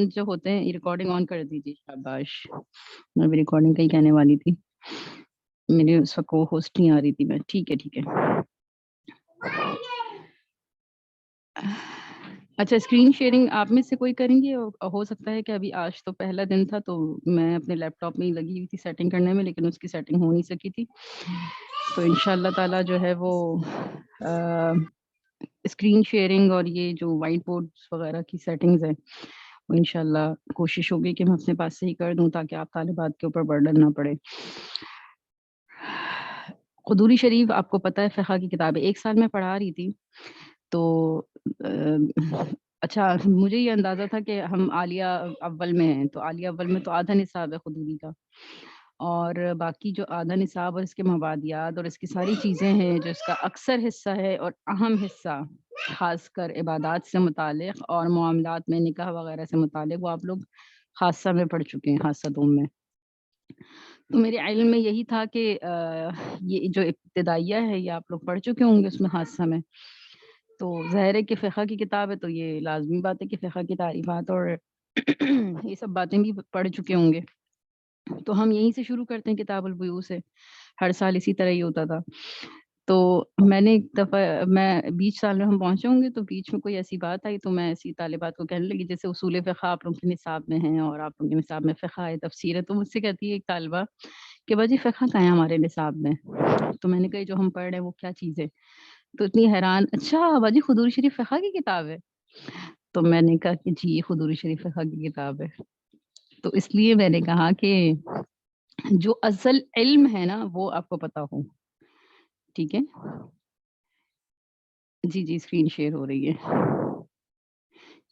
جو ہوتے ہیں ریکارڈنگ آن کر دیجیے. شاباش. میں بھی ریکارڈنگ کا ہی کہنے والی تھی. میری اس وقت کو ہوسٹ نہیں آ رہی تھی. میں ٹھیک ہے. اچھا اسکرین شیئرنگ آپ میں سے کوئی کریں گے؟ ہو سکتا ہے کہ ابھی آج تو پہلا دن تھا تو میں اپنے لیپ ٹاپ میں ہی لگی ہوئی تھی سیٹنگ کرنے میں، لیکن اس کی سیٹنگ ہو نہیں سکی تھی. تو انشاءاللہ تعالی جو ہے وہ اسکرین شیئرنگ اور یہ جو وائٹ بورڈ وغیرہ کی سیٹنگز ہیں وہ انشاءاللہ کوشش ہوگی کہ میں اپنے پاس سے ہی کر دوں تاکہ آپ طالبات کے اوپر برڈن نہ پڑے. قدوری شریف آپ کو پتہ ہے فقہ کی کتاب ہے. ایک سال میں پڑھا رہی تھی تو اچھا مجھے یہ اندازہ تھا کہ ہم عالیہ اول میں ہیں، تو عالیہ اول میں تو آدھا نصاب ہے قدوری کا، اور باقی جو آدھا نصاب اور اس کے مبادیات اور اس کی ساری چیزیں ہیں جو اس کا اکثر حصہ ہے اور اہم حصہ خاص کر عبادات سے متعلق اور معاملات میں نکاح وغیرہ سے متعلق، وہ آپ لوگ خاصہ میں پڑھ چکے ہیں، خاصہ دوم میں. تو میرے علم میں یہی تھا کہ یہ جو ابتدائیہ ہے یہ آپ لوگ پڑھ چکے ہوں گے اس میں خاصہ میں. تو ظاہر ہے کہ فقہ کی کتاب ہے تو یہ لازمی بات ہے کہ فقہ کی تعریفات اور یہ سب باتیں بھی پڑھ چکے ہوں گے. تو ہم یہیں سے شروع کرتے ہیں کتاب البیوع سے. ہر سال اسی طرح ہی ہوتا تھا. تو میں نے ایک دفعہ بیچ سال میں ہم پہنچے ہوں گے تو بیچ میں کوئی ایسی بات آئی تو میں ایسی طالبات کو کہنے لگی جیسے اصول فقہ آپ لوگ کے نصاب میں ہیں اور آپ لوگ کے نصاب میں فقہ ہے، تفسیر ہے. تو مجھ سے کہتی ہے ایک طالبہ کہ باجی فقہ کہاں ہے ہمارے نصاب میں؟ تو میں نے کہا جو ہم پڑھ رہے ہیں وہ کیا چیز ہے؟ تو اتنی حیران، اچھا باجی قدوری شریف فقہ کی کتاب ہے؟ تو میں نے کہا کہ جی قدوری شریف فقہ کی کتاب ہے. تو اس لیے میں نے کہا کہ جو اصل علم ہے نا وہ آپ کو پتا ہو. ٹھیک ہے جی اسکرین شیئر ہو رہی ہے.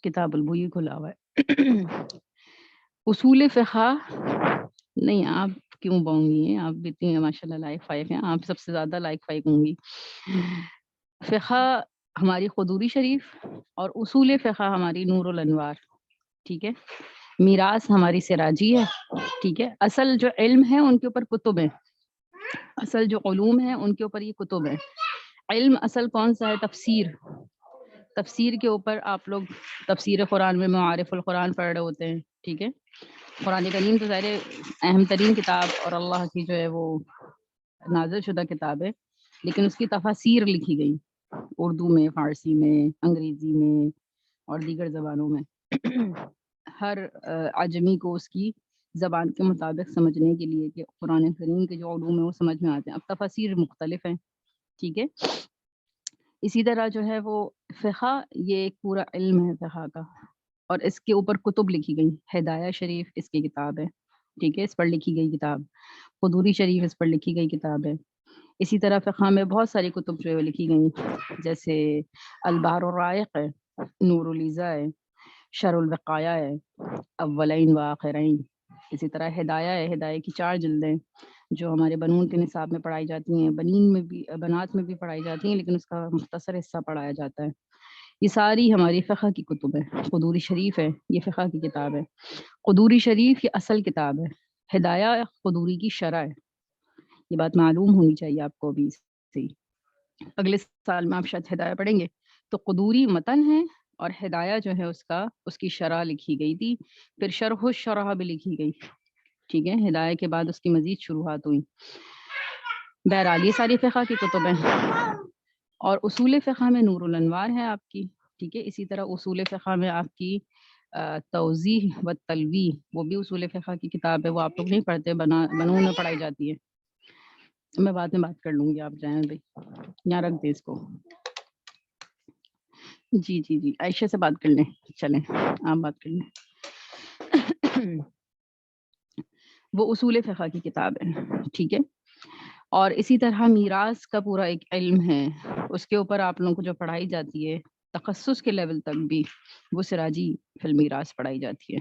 کتاب البیوع کھلا ہوا ہے. اصول فقہ نہیں، آپ کیوں باؤں گی ہیں؟ آپ بھی اتنی ماشاء اللہ لائق 5 ہیں، آپ سب سے زیادہ لائق 5 ہوں گی. فقہ ہماری قدوری شریف اور اصول فقہ ہماری نور الانوار. ٹھیک ہے، میراث ہماری سراجی ہے. ٹھیک ہے، اصل جو علم ہے ان کے اوپر کتب ہیں، اصل جو علوم ہیں ان کے اوپر یہ کتب ہیں. علم اصل کون سا ہے؟ تفسیر. تفسیر کے اوپر آپ لوگ تفسیر قرآن میں معارف القرآن پڑھ رہے ہوتے ہیں. ٹھیک ہے، قرآن کریم تو ظاہر اہم ترین کتاب اور اللہ کی جو ہے وہ نازل شدہ کتاب ہے، لیکن اس کی تفاسیر لکھی گئی اردو میں، فارسی میں، انگریزی میں اور دیگر زبانوں میں. ہر عجمی کو اس کی زبان کے مطابق سمجھنے کے لیے کہ قرآن کریم کے جو علوم ہیں وہ سمجھ میں آتے ہیں. اب تفاسیر مختلف ہیں. ٹھیک ہے، اسی طرح جو ہے وہ فقہ یہ ایک پورا علم ہے فقہ کا، اور اس کے اوپر کتب لکھی گئی. ہدایہ شریف اس کی کتاب ہے. ٹھیک ہے، اس پر لکھی گئی کتاب. قدوری شریف اس پر لکھی گئی کتاب ہے. اسی طرح فقہ میں بہت ساری کتب جو ہے لکھی گئی، جیسے البحر الرائق ہے، نور الیزا ہے، شرح الوقایہ ہے، اولین و آخرین. اسی طرح ہدایہ ہے، ہدایہ کی 4 جلدیں جو ہمارے بنون کے نصاب میں پڑھائی جاتی ہیں، بنین میں بھی، بنات میں بھی پڑھائی جاتی ہیں، لیکن اس کا مختصر حصہ پڑھایا جاتا ہے. یہ ساری ہماری فقہ کی کتب ہے. قدوری شریف ہے یہ فقہ کی کتاب ہے. قدوری شریف یہ اصل کتاب ہے. ہدایہ قدوری کی شرح ہے. یہ بات معلوم ہونی چاہیے آپ کو بھی سے. اگلے سال میں آپ شاید ہدایہ پڑھیں گے تو قدوری متن ہے اور ہدایہ جو ہے اس کی شرح لکھی گئی تھی، پھر شرح الشرح بھی لکھی گئی. ٹھیک ہے، ہدایہ کے بعد اس کی مزید شروحات ہوئی. بہرحال یہ ساری فقہ کی کتب ہیں. اور اصول فقہ میں نور الانوار ہے آپ کی. ٹھیک ہے، اسی طرح اصول فقہ میں آپ کی توضیح و تلویح وہ بھی اصول فقہ کی کتاب ہے. وہ آپ لوگ نہیں پڑھتے، بنون میں پڑھائی جاتی ہے. میں بعد میں بات کر لوں گی، آپ جائیں بھائی یہاں رکھ دیں اس کو. جی عائشہ سے بات کر لیں. چلیں آپ بات کر لیں. وہ اصول فقہ کی کتاب ہے. ٹھیک ہے، اور اسی طرح میراث کا پورا ایک علم ہے، اس کے اوپر آپ لوگوں کو جو پڑھائی جاتی ہے تخصص کے لیول تک بھی، وہ سراجی فی المیراث پڑھائی جاتی ہے.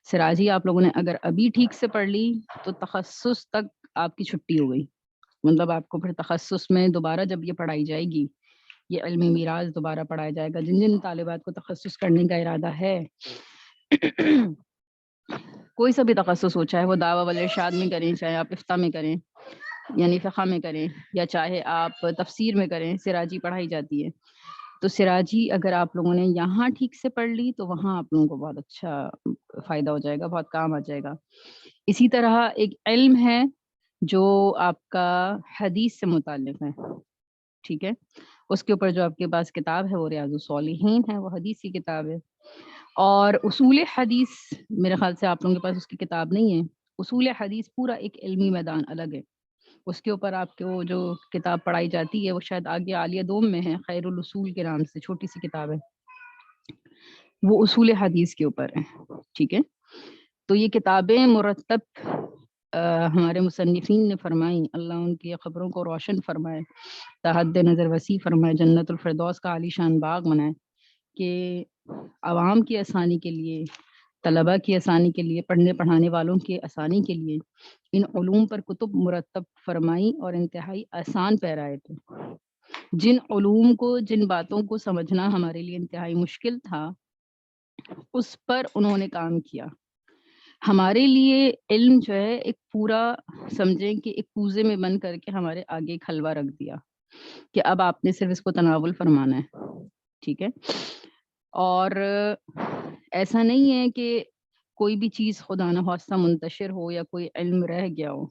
سراجی آپ لوگوں نے اگر ابھی ٹھیک سے پڑھ لی تو تخصص تک آپ کی چھٹی ہو گئی. مطلب آپ کو پھر تخصص میں دوبارہ جب یہ پڑھائی جائے گی، یہ علم میراث دوبارہ پڑھایا جائے گا. جن طالبات کو تخصص کرنے کا ارادہ ہے، کوئی سا بھی تخصص ہو، چاہے وہ دعویٰ والارشاد میں کریں، چاہے آپ افتاء میں کریں یعنی فقہ میں کریں، یا چاہے آپ تفسیر میں کریں، سراجی پڑھائی جاتی ہے. تو سراجی اگر آپ لوگوں نے یہاں ٹھیک سے پڑھ لی تو وہاں آپ لوگوں کو بہت اچھا فائدہ ہو جائے گا، بہت کام آ جائے گا۔ اسی طرح ایک علم ہے جو آپ کا حدیث سے متعلق ہے، ٹھیک ہے، اس کے اوپر جو آپ کے پاس کتاب ہے وہ ریاض الصالحین ہے، وہ حدیث کی کتاب ہے۔ اور اصول حدیث میرے خیال سے آپ لوگوں کے پاس اس کی کتاب نہیں ہے۔ اصول حدیث پورا ایک علمی میدان الگ ہے، اس کے اوپر آپ کو جو کتاب پڑھائی جاتی ہے وہ شاید آگے عالیہ دوم میں ہے، خیر الاصول کے نام سے چھوٹی سی کتاب ہے، وہ اصول حدیث کے اوپر ہے، ٹھیک ہے۔ تو یہ کتابیں مرتب ہمارے مصنفین نے فرمائیں، اللہ ان کی خبروں کو روشن فرمائے، تحد نظر وسیع فرمائے، جنت الفردوس کا عالی شان باغ بنائے، کہ عوام کی آسانی کے لیے، طلبہ کی آسانی کے لیے، پڑھنے پڑھانے والوں کی آسانی کے لیے ان علوم پر کتب مرتب فرمائی اور انتہائی آسان پیرائے تھے۔ جن علوم کو، جن باتوں کو سمجھنا ہمارے لیے انتہائی مشکل تھا، اس پر انہوں نے کام کیا۔ ہمارے لیے علم جو ہے ایک پورا سمجھیں کہ ایک کوزے میں بند کر کے ہمارے آگے ایک حلوہ رکھ دیا کہ اب آپ نے صرف اس کو تناول فرمانا ہے، ٹھیک ہے۔ اور ایسا نہیں ہے کہ کوئی بھی چیز خدا نخواستہ منتشر ہو یا کوئی علم رہ گیا ہو۔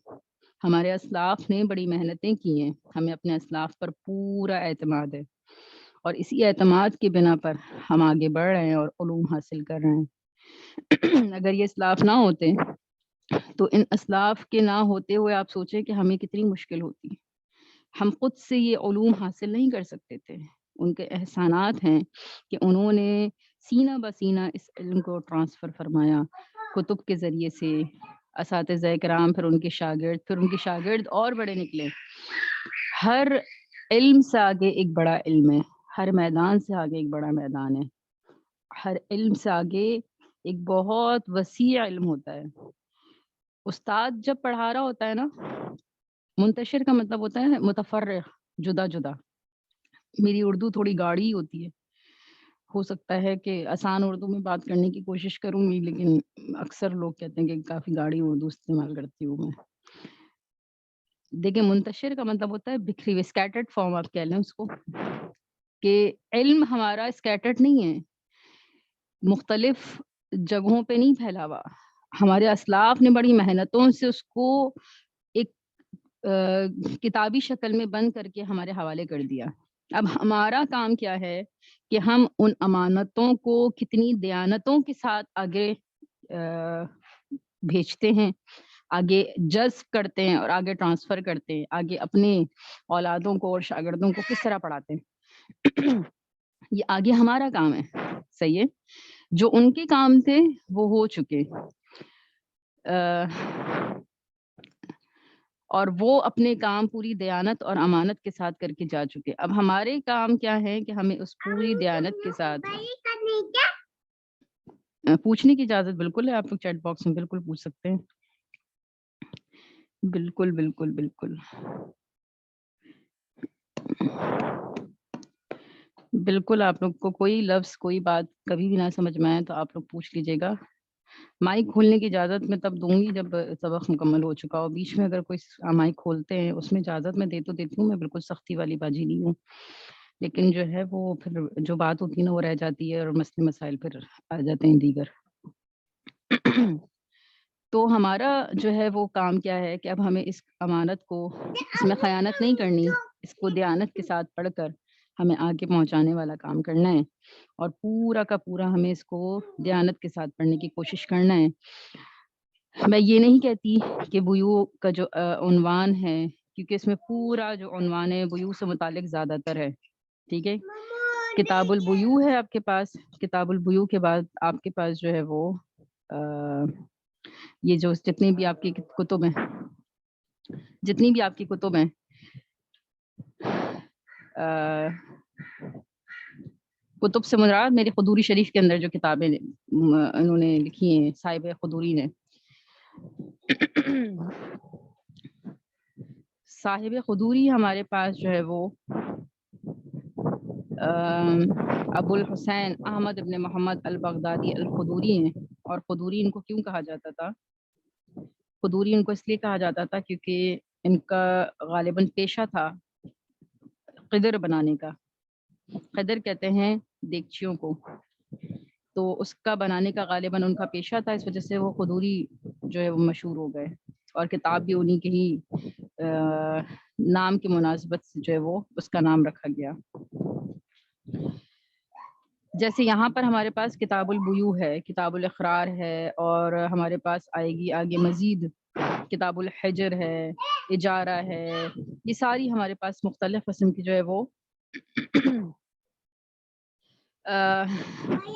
ہمارے اسلاف نے بڑی محنتیں کی ہیں، ہمیں اپنے اسلاف پر پورا اعتماد ہے، اور اسی اعتماد کی بنا پر ہم آگے بڑھ رہے ہیں اور علوم حاصل کر رہے ہیں۔ اگر یہ اسلاف نہ ہوتے تو ان اسلاف کے نہ ہوتے ہوئے آپ سوچیں کہ ہمیں کتنی مشکل ہوتی، ہم خود سے یہ علوم حاصل نہیں کر سکتے تھے۔ ان کے احسانات ہیں کہ انہوں نے سینہ بسینہ اس علم کو ٹرانسفر فرمایا کتب کے ذریعے سے، اساتذہ کرام، پھر ان کے شاگرد، پھر ان کے شاگرد اور بڑے نکلے۔ ہر علم سے آگے ایک بڑا علم ہے، ہر میدان سے آگے ایک بڑا میدان ہے، ہر علم سے آگے ایک بہت وسیع علم ہوتا ہے۔ استاد جب پڑھا رہا ہوتا ہے نا، منتشر کا مطلب ہوتا ہے متفرق، جدا جدا۔ میری اردو تھوڑی گاڑی ہوتی ہے، ہو سکتا ہے کہ آسان اردو میں بات کرنے کی کوشش کروں گی، لیکن اکثر لوگ کہتے ہیں کہ کافی گاڑی اردو استعمال کرتی ہوں میں۔ دیکھیں، منتشر کا مطلب ہوتا ہے بکھری ہوئی، اسکیٹرڈ فارم آپ کہہ لیں اس کو، کہ علم ہمارا اسکیٹرڈ نہیں ہے، مختلف جگہوں پہ نہیں پھیلا ہوا۔ ہمارے اسلاف نے بڑی محنتوں سے اس کو ایک کتابی شکل میں بند کر کے ہمارے حوالے کر دیا۔ اب ہمارا کام کیا ہے کہ ہم ان امانتوں کو کتنی دیانتوں کے ساتھ آگے بھیجتے ہیں، آگے جذب کرتے ہیں اور آگے ٹرانسفر کرتے ہیں، آگے اپنے اولادوں کو اور شاگردوں کو کس طرح پڑھاتے ہیں۔ یہ آگے ہمارا کام ہے، صحیح ہے۔ جو ان کے کام تھے وہ ہو چکے، اور وہ اپنے کام پوری دیانت اور امانت کے ساتھ کر کے جا چکے۔ اب ہمارے کام کیا ہے کہ ہمیں اس پوری دیانت کے ساتھ پوچھنے کی اجازت بالکل ہے، آپ لوگ چیٹ باکس میں بالکل پوچھ سکتے ہیں، بالکل بالکل بالکل بالکل۔ آپ لوگ کو کوئی لفظ، کوئی بات کبھی بھی نہ سمجھ میں آئے تو آپ لوگ پوچھ لیجیے گا۔ مائک کھولنے کی اجازت میں تب دوں گی جب سبق مکمل ہو چکا ہو۔ بیچ میں اگر کوئی مائک کھولتے ہیں اس میں اجازت میں دے تو دیتی ہوں، میں بالکل سختی والی باجی نہیں ہوں، لیکن جو ہے وہ پھر جو بات ہوتی ہے نا وہ رہ جاتی ہے، اور مسئلے مسائل پھر آ جاتے ہیں دیگر۔ تو ہمارا جو ہے وہ کام کیا ہے کہ اب ہمیں اس امانت کو، اس میں خیانت نہیں کرنی، اس کو دیانت کے ساتھ پڑھ کر ہمیں آگے پہنچانے والا کام کرنا ہے، اور پورا کا پورا ہمیں اس کو دیانت کے ساتھ پڑھنے کی کوشش کرنا ہے۔ میں یہ نہیں کہتی کہ بیوع کا جو عنوان ہے، کیونکہ اس میں پورا جو عنوان ہے بیوع سے متعلق زیادہ تر ہے، ٹھیک ہے۔ کتاب البیوع ہے آپ کے پاس، کتاب البیوع کے بعد آپ کے پاس جو ہے وہ یہ جو جتنی بھی آپ کی کتب ہیں، جتنی بھی آپ کی کتب ہیں، کتب سے مراد میرے قدوری شریف کے اندر جو کتابیں انہوں نے لکھی ہیں صاحب قدوری نے، صاحب قدوری ہمارے پاس جو ہے وہ ابو الحسین احمد ابن محمد البغدادی القدوری ہیں۔ اور قدوری ان کو کیوں کہا جاتا تھا؟ قدوری ان کو اس لیے کہا جاتا تھا کیونکہ ان کا غالباً پیشہ تھا قدر بنانے کا، قدر کہتے ہیں دیگچیوں کو، تو اس کا بنانے کا غالباً ان کا پیشہ تھا، اس وجہ سے وہ قدوری جو ہے وہ مشہور ہو گئے، اور کتاب بھی انہی کے ہی نام کی مناسبت سے جو ہے وہ اس کا نام رکھا گیا۔ جیسے یہاں پر ہمارے پاس کتاب البیوع ہے، کتاب الاقرار ہے، اور ہمارے پاس آئے گی آگے مزید کتاب الحجر ہے، اجارہ ہے، یہ ساری ہمارے پاس مختلف قسم کی جو ہے وہ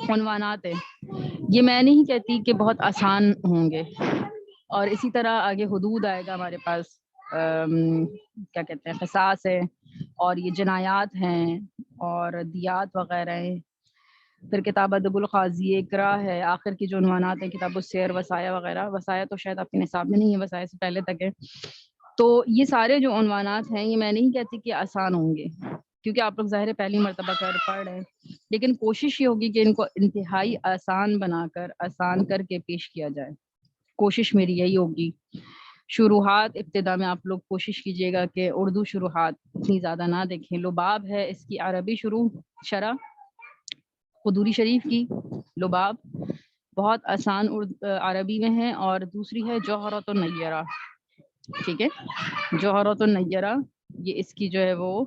عنوانات ہیں۔ یہ میں نہیں کہتی کہ بہت آسان ہوں گے، اور اسی طرح آگے حدود آئے گا ہمارے پاس، کیا کہتے ہیں، قصاص ہے، اور یہ جنایات ہیں، اور دیات وغیرہ ہیں۔ پھر کتاب ادب القاضی اقرا ہے، آخر کی جو عنوانات ہیں کتاب السیر، وصایا وغیرہ، وصایا تو شاید آپ کے نصاب میں نہیں ہے، وصایا سے پہلے تک ہے۔ تو یہ سارے جو عنوانات ہیں یہ میں نہیں کہتی کہ آسان ہوں گے، کیونکہ آپ لوگ ظاہر پہلی مرتبہ پڑھ رہے ہیں، لیکن کوشش یہ ہوگی کہ ان کو انتہائی آسان بنا کر، آسان کر کے پیش کیا جائے، کوشش میری یہی ہوگی۔ شروحات ابتدا میں آپ لوگ کوشش کیجیے گا کہ اردو شروحات اتنی زیادہ نہ دیکھیں۔ لباب ہے اس کی عربی شرح قدوری شریف کی، لباب بہت آسان عربی میں ہے، اور دوسری ہے جوہرۃ النیرہ، ٹھیک ہے، جوہرۃ النیرہ، یہ اس کی جو ہے وہ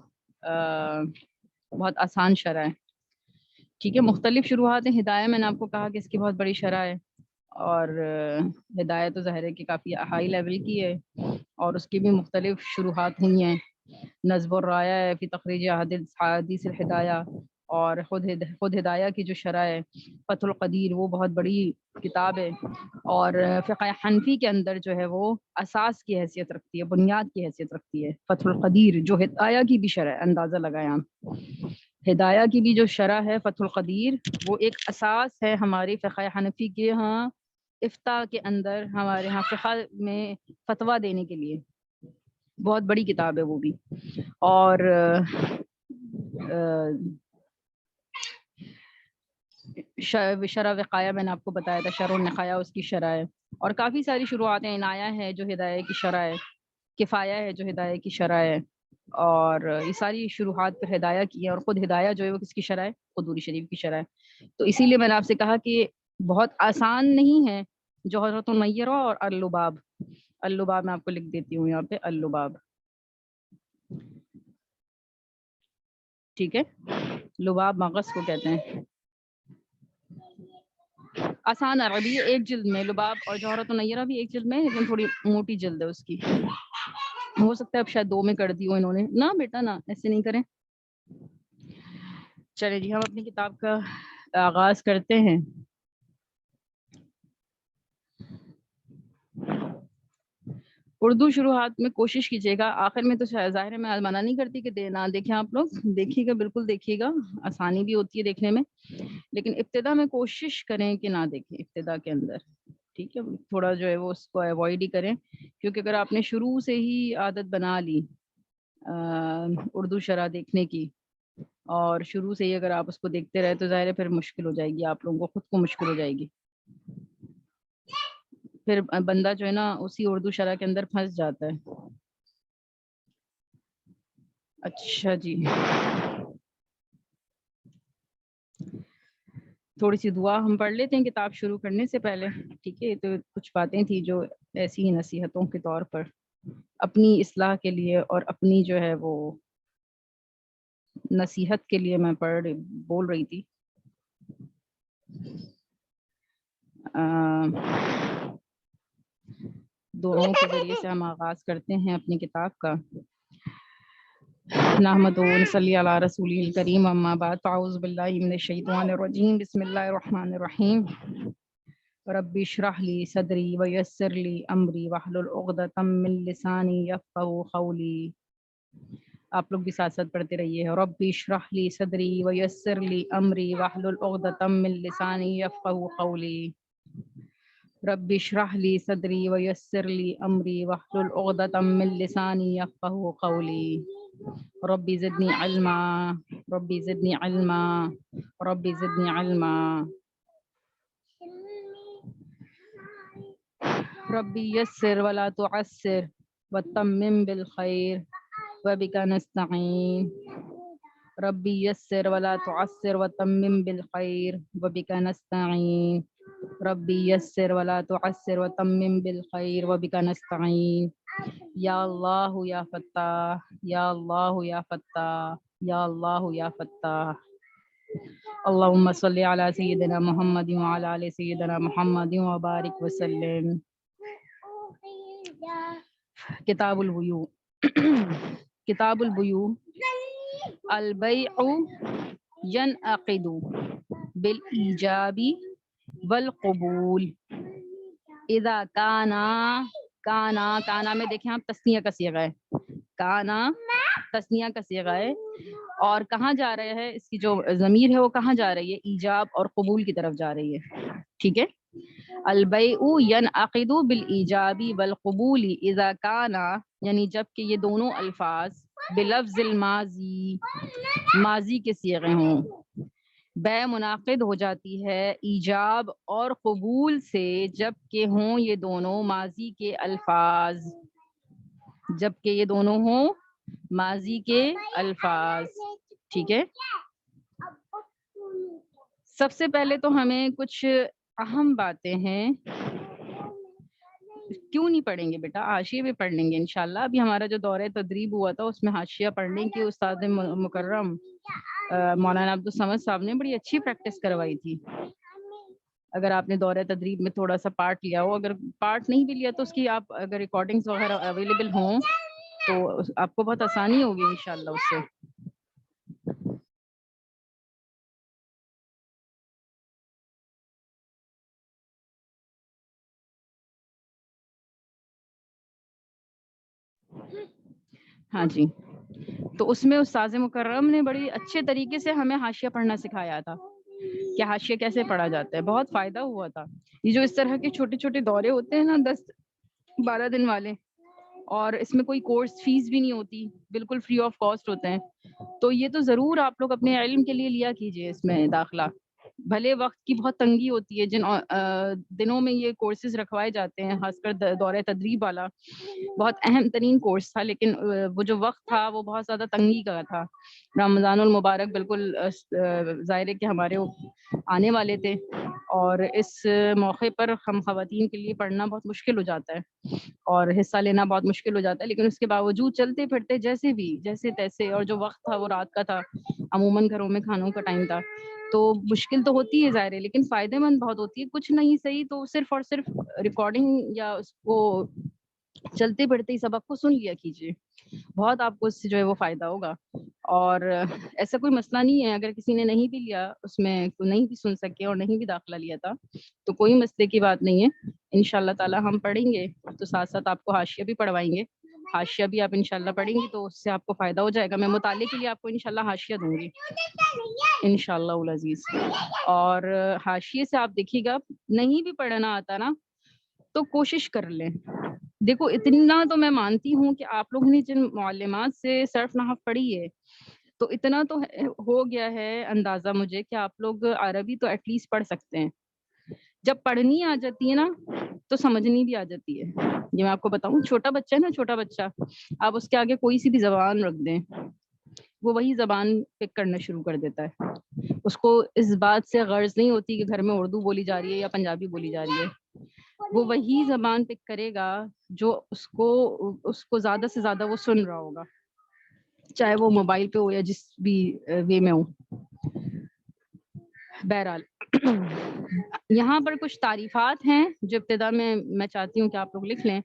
بہت آسان شرح ہے، ٹھیک ہے۔ مختلف شروحات ہیں۔ ہدایہ میں نے آپ کو کہا کہ اس کی بہت بڑی شرح ہے، اور ہدایہ تو ظاہر ہے کہ کافی ہائی لیول کی ہے، اور اس کی بھی مختلف شروحات ہوئی ہیں۔ نظم الرایہ ہے فی تخریج احادیث الہدایہ، اور خود ہدایہ کی جو شرح ہے فتح القدیر، وہ بہت بڑی کتاب ہے، اور فقہ حنفی کے اندر جو ہے وہ اساس کی حیثیت رکھتی ہے، بنیاد کی حیثیت رکھتی ہے فتح القدیر، جو ہدایہ کی بھی شرح ہے، اندازہ لگائیں آپ، ہدایہ کی بھی جو شرح ہے فتح القدیر، وہ ایک اساس ہے ہماری فقہ حنفی کے ہاں افتاء کے اندر، ہمارے ہاں فقہ میں فتویٰ دینے کے لیے بہت بڑی کتاب ہے وہ بھی۔ اور شرح وقایہ میں نے آپ کو بتایا تھا، شرح النقایہ اس کی شرح ہے، اور کافی ساری شروحات ہیں۔ عنایہ ہے جو ہدایہ کی شرح ہے، کفایہ ہے جو ہدایہ کی شرح ہے، اور یہ ساری شروحات پر ہدایہ کی ہے، اور خود ہدایہ جو ہے وہ کس کی شرح ہے، قدوری شریف کی شرح ہے۔ تو اسی لیے میں نے آپ سے کہا کہ بہت آسان نہیں ہے جوہرۃ النیرہ اور اللباب۔ اللباب میں آپ کو لکھ دیتی ہوں یہاں پہ، اللباب، ٹھیک ہے، لباب مغز کو کہتے ہیں، آسان عربی ہے، ایک جلد میں لباب، اور جوہرۃ النیرہ بھی ایک جلد میں، لیکن تھوڑی موٹی جلد ہے اس کی، ہو سکتا ہے اب شاید 2 میں کر دی ہو انہوں نے، نہ بیٹا نہ ایسے نہیں کریں۔ چلے جی، ہم اپنی کتاب کا آغاز کرتے ہیں۔ اردو شروحات میں کوشش کیجیے گا، آخر میں تو ظاہر ہے میں منع نہیں کرتی کہ نہ دیکھیں، آپ لوگ دیکھیے گا، بالکل دیکھیے گا، آسانی بھی ہوتی ہے دیکھنے میں، لیکن ابتدا میں کوشش کریں کہ نہ دیکھیں ابتدا کے اندر، ٹھیک ہے، تھوڑا جو ہے وہ اس کو اوائڈ ہی کریں، کیونکہ اگر آپ نے شروع سے ہی عادت بنا لی اردو شرح دیکھنے کی، اور شروع سے ہی اگر آپ اس کو دیکھتے رہے تو ظاہر ہے پھر مشکل ہو جائے گی، آپ لوگوں کو خود کو مشکل ہو جائے گی، پھر بندہ جو ہے نا اسی اردو شرح کے اندر پھنس جاتا ہے۔ اچھا جی، تھوڑی سی دعا ہم پڑھ لیتے ہیں کتاب شروع کرنے سے پہلے، ٹھیک ہے، تو کچھ باتیں تھی جو ایسی ہی نصیحتوں کے طور پر اپنی اصلاح کے لیے، اور اپنی جو ہے وہ نصیحت کے لیے میں بول رہی تھی۔ دعاؤں کے ذریعے سے ہم آغاز کرتے ہیں اپنی کتاب کا۔ نحمد و نصلی علی رسول الکریم، اما بعد، فاعوذ باللہ من الشیطان الرجیم، بسم اللہ الرحمن الرحیم۔ رب اشرح لی صدری ویسر لی امری واحلل عقدۃ من لسانی یفقہوا قولی۔ آپ لوگ بھی ساتھ ساتھ پڑھتے رہیے، رب اشرح لی صدری ویسر لی امری واحلل عقدۃ من لسانی یفقہوا قولی۔ رب اشرح لی صدری ویسر لی امری واحلل عقدۃ من لسانی یفقہوا قولی۔ ربی زدنی علما، ربی زدنی علما، ربی زدنی علما۔ ربی یسر ولا تعسر وتمم بالخیر وبک نستعین۔ ربی یسر ولا تعسر وتمم بالخیر وبک نستعین ربی یسر ولا تعسر وتمم بالخیر وبک نستعین یا اللہ یا فتاح یا اللہ یا فتاح یا اللہ یا فتاح اللهم صل على سيدنا محمد وعلى آل سيدنا محمد وبارك وسلم. کتاب البیوع. کتاب البیوع. البیع ینعقد بالایجاب والقبول اذا کانا میں دیکھیں آپ تثنیہ کا صیغہ ہے، کانا تثنیہ کا صیغہ ہے، اور کہاں جا رہے ہے، اس کی جو ضمیر ہے وہ کہاں جا رہی ہے، ایجاب اور قبول کی طرف جا رہی ہے. ٹھیک ہے. البیع ینعقد بالایجاب والقبول اذا کانا، یعنی جب کہ یہ دونوں الفاظ بلفظ الماضی، ماضی کے صیغے ہوں. بیع منعقد ہو جاتی ہے ایجاب اور قبول سے جب کہ ہوں یہ دونوں ماضی کے الفاظ، جب کہ یہ دونوں ہوں ماضی کے الفاظ. ٹھیک ہے. سب سے پہلے تو ہمیں کچھ اہم باتیں ہیں. کیوں نہیں پڑھیں گے بیٹا، حاشیے بھی پڑھ لیں گے انشاءاللہ. ابھی ہمارا جو دورہ تدریب ہوا تھا اس میں حاشیہ پڑھنے کی استاد مکرم مولانا عبدالصمد صاحب نے بڑی اچھی پریکٹس کروائی تھی. اگر آپ نے دورہ تدریب میں تھوڑا سا پارٹ لیا ہو، اگر پارٹ نہیں بھی لیا تو اس کی آپ اگر ریکارڈنگز وغیرہ اویلیبل ہوں تو آپ کو بہت آسانی ہوگی انشاءاللہ اس سے. ہاں جی. تو اس میں استاذ مکرم نے بڑی اچھے طریقے سے ہمیں حاشیہ پڑھنا سکھایا تھا کہ حاشیہ کیسے پڑھا جاتا ہے. بہت فائدہ ہوا تھا. یہ جو اس طرح کے چھوٹے چھوٹے دورے ہوتے ہیں نا 10-12 دن والے، اور اس میں کوئی کورس فیس بھی نہیں ہوتی، بالکل فری آف کاسٹ ہوتے ہیں، تو یہ تو ضرور آپ لوگ اپنے علم کے لیے لیا کیجئے اس میں داخلہ. بھلے وقت کی بہت تنگی ہوتی ہے، جن دنوں میں یہ کورسز رکھوائے جاتے ہیں، خاص کر دورہ تدریب والا بہت اہم ترین کورس تھا، لیکن وہ جو وقت تھا وہ بہت زیادہ تنگی کا تھا. رمضان المبارک بالکل ظاہر ہے کہ ہمارے آنے والے تھے، اور اس موقع پر ہم خواتین کے لیے پڑھنا بہت مشکل ہو جاتا ہے اور حصہ لینا بہت مشکل ہو جاتا ہے، لیکن اس کے باوجود چلتے پھرتے جیسے تیسے، اور جو وقت تھا وہ رات کا تھا، عموماً گھروں میں کھانوں کا ٹائم تھا، تو مشکل تو ہوتی ہے ظاہر ہے، لیکن فائدے مند بہت ہوتی ہے. کچھ نہیں صحیح تو صرف اور صرف ریکارڈنگ یا اس کو چلتے پھرتے ہی سبق کو سن لیا کیجیے، بہت آپ کو اس سے جو ہے وہ فائدہ ہوگا. اور ایسا کوئی مسئلہ نہیں ہے، اگر کسی نے نہیں بھی لیا، اس میں نہیں بھی سن سکے اور نہیں بھی داخلہ لیا تھا تو کوئی مسئلے کی بات نہیں ہے. انشاءاللہ تعالی ہم پڑھیں گے تو ساتھ ساتھ آپ کو حاشیہ بھی پڑھوائیں گے. حاشیہ بھی آپ انشاءاللہ پڑھیں گی تو اس سے آپ کو فائدہ ہو جائے گا. میں مطالعے کے لیے آپ کو انشاءاللہ حاشیہ دوں گی انشاءاللہ العزیز. اور حاشیے سے آپ دیکھیے گا، نہیں بھی پڑھنا آتا نا تو کوشش کر لیں. دیکھو اتنا تو میں مانتی ہوں کہ آپ لوگوں نے جن معلمات سے صرف نحو پڑھی ہے تو اتنا تو ہو گیا ہے اندازہ مجھے کہ آپ لوگ عربی تو ایٹ لیسٹ پڑھ سکتے ہیں. جب پڑھنی آ جاتی ہے نا تو سمجھنی بھی آ جاتی ہے. یہ میں آپ کو بتاؤں، چھوٹا بچہ ہے نا، چھوٹا بچہ، آپ اس کے آگے کوئی سی بھی زبان رکھ دیں وہ وہی زبان پک کرنا شروع کر دیتا ہے. اس کو اس بات سے غرض نہیں ہوتی کہ گھر میں اردو بولی جا رہی ہے یا پنجابی بولی جا رہی ہے، وہ وہی زبان پک کرے گا جو اس کو زیادہ سے زیادہ وہ سن رہا ہوگا، چاہے وہ موبائل پہ ہو یا جس بھی وے میں ہو. بہرحال یہاں پر کچھ تعریفات ہیں جو ابتدا میں چاہتی ہوں کہ آپ لوگ لکھ لیں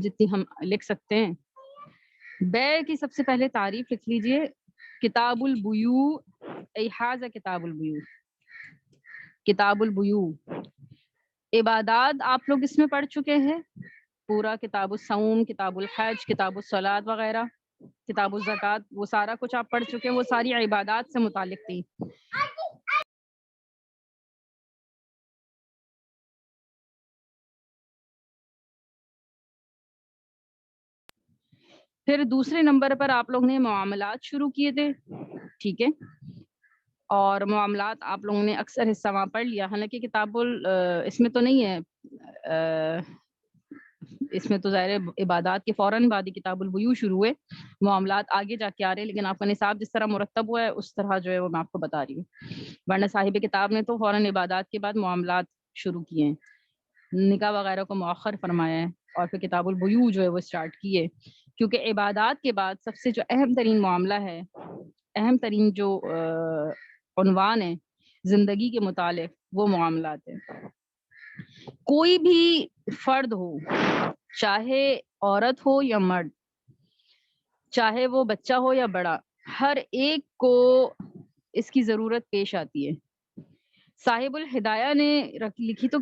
جتنی ہم لکھ سکتے ہیں. بیع کی سب سے پہلے تعریف لکھ لیجئے. کتاب البیوع، احاظہ کتاب البیوع. کتاب البیوع عبادات آپ لوگ اس میں پڑھ چکے ہیں پورا، کتاب الصوم، کتاب الحج، کتاب الصلاۃ وغیرہ، کتاب الزکوٰۃ، وہ سارا کچھ آپ پڑھ چکے ہیں، وہ ساری عبادات سے متعلق تھی. پھر دوسرے نمبر پر آپ لوگ نے معاملات شروع کیے تھے. ٹھیک ہے. اور معاملات آپ لوگوں نے اکثر حصہ وہاں پڑھ لیا، حالانکہ کتاب اس میں تو نہیں ہے، اس میں تو ظاہر عبادات کے فوراً بعد ہی کتاب البیوع شروع ہوئے، معاملات آگے جا کے آ رہے ہیں، لیکن آپ کا نصاب جس طرح مرتب ہوا ہے اس طرح جو ہے وہ میں آپ کو بتا رہی ہوں، ورنہ صاحب کتاب نے تو فوراً عبادات کے بعد معاملات شروع کیے ہیں، نکاح وغیرہ کو مؤخر فرمایا ہے، اور پھر کتاب البیوع جو ہے وہ اسٹارٹ کی ہے، کیونکہ عبادات کے بعد سب سے جو اہم ترین معاملہ ہے، اہم ترین جو عنوان ہے زندگی کے متعلق، وہ معاملات ہیں۔ کوئی بھی فرد ہو، چاہے عورت ہو یا مرد، چاہے وہ بچہ ہو یا بڑا، ہر ایک کو اس کی ضرورت پیش آتی ہے۔ صاحب الہدایہ نے لکھی تو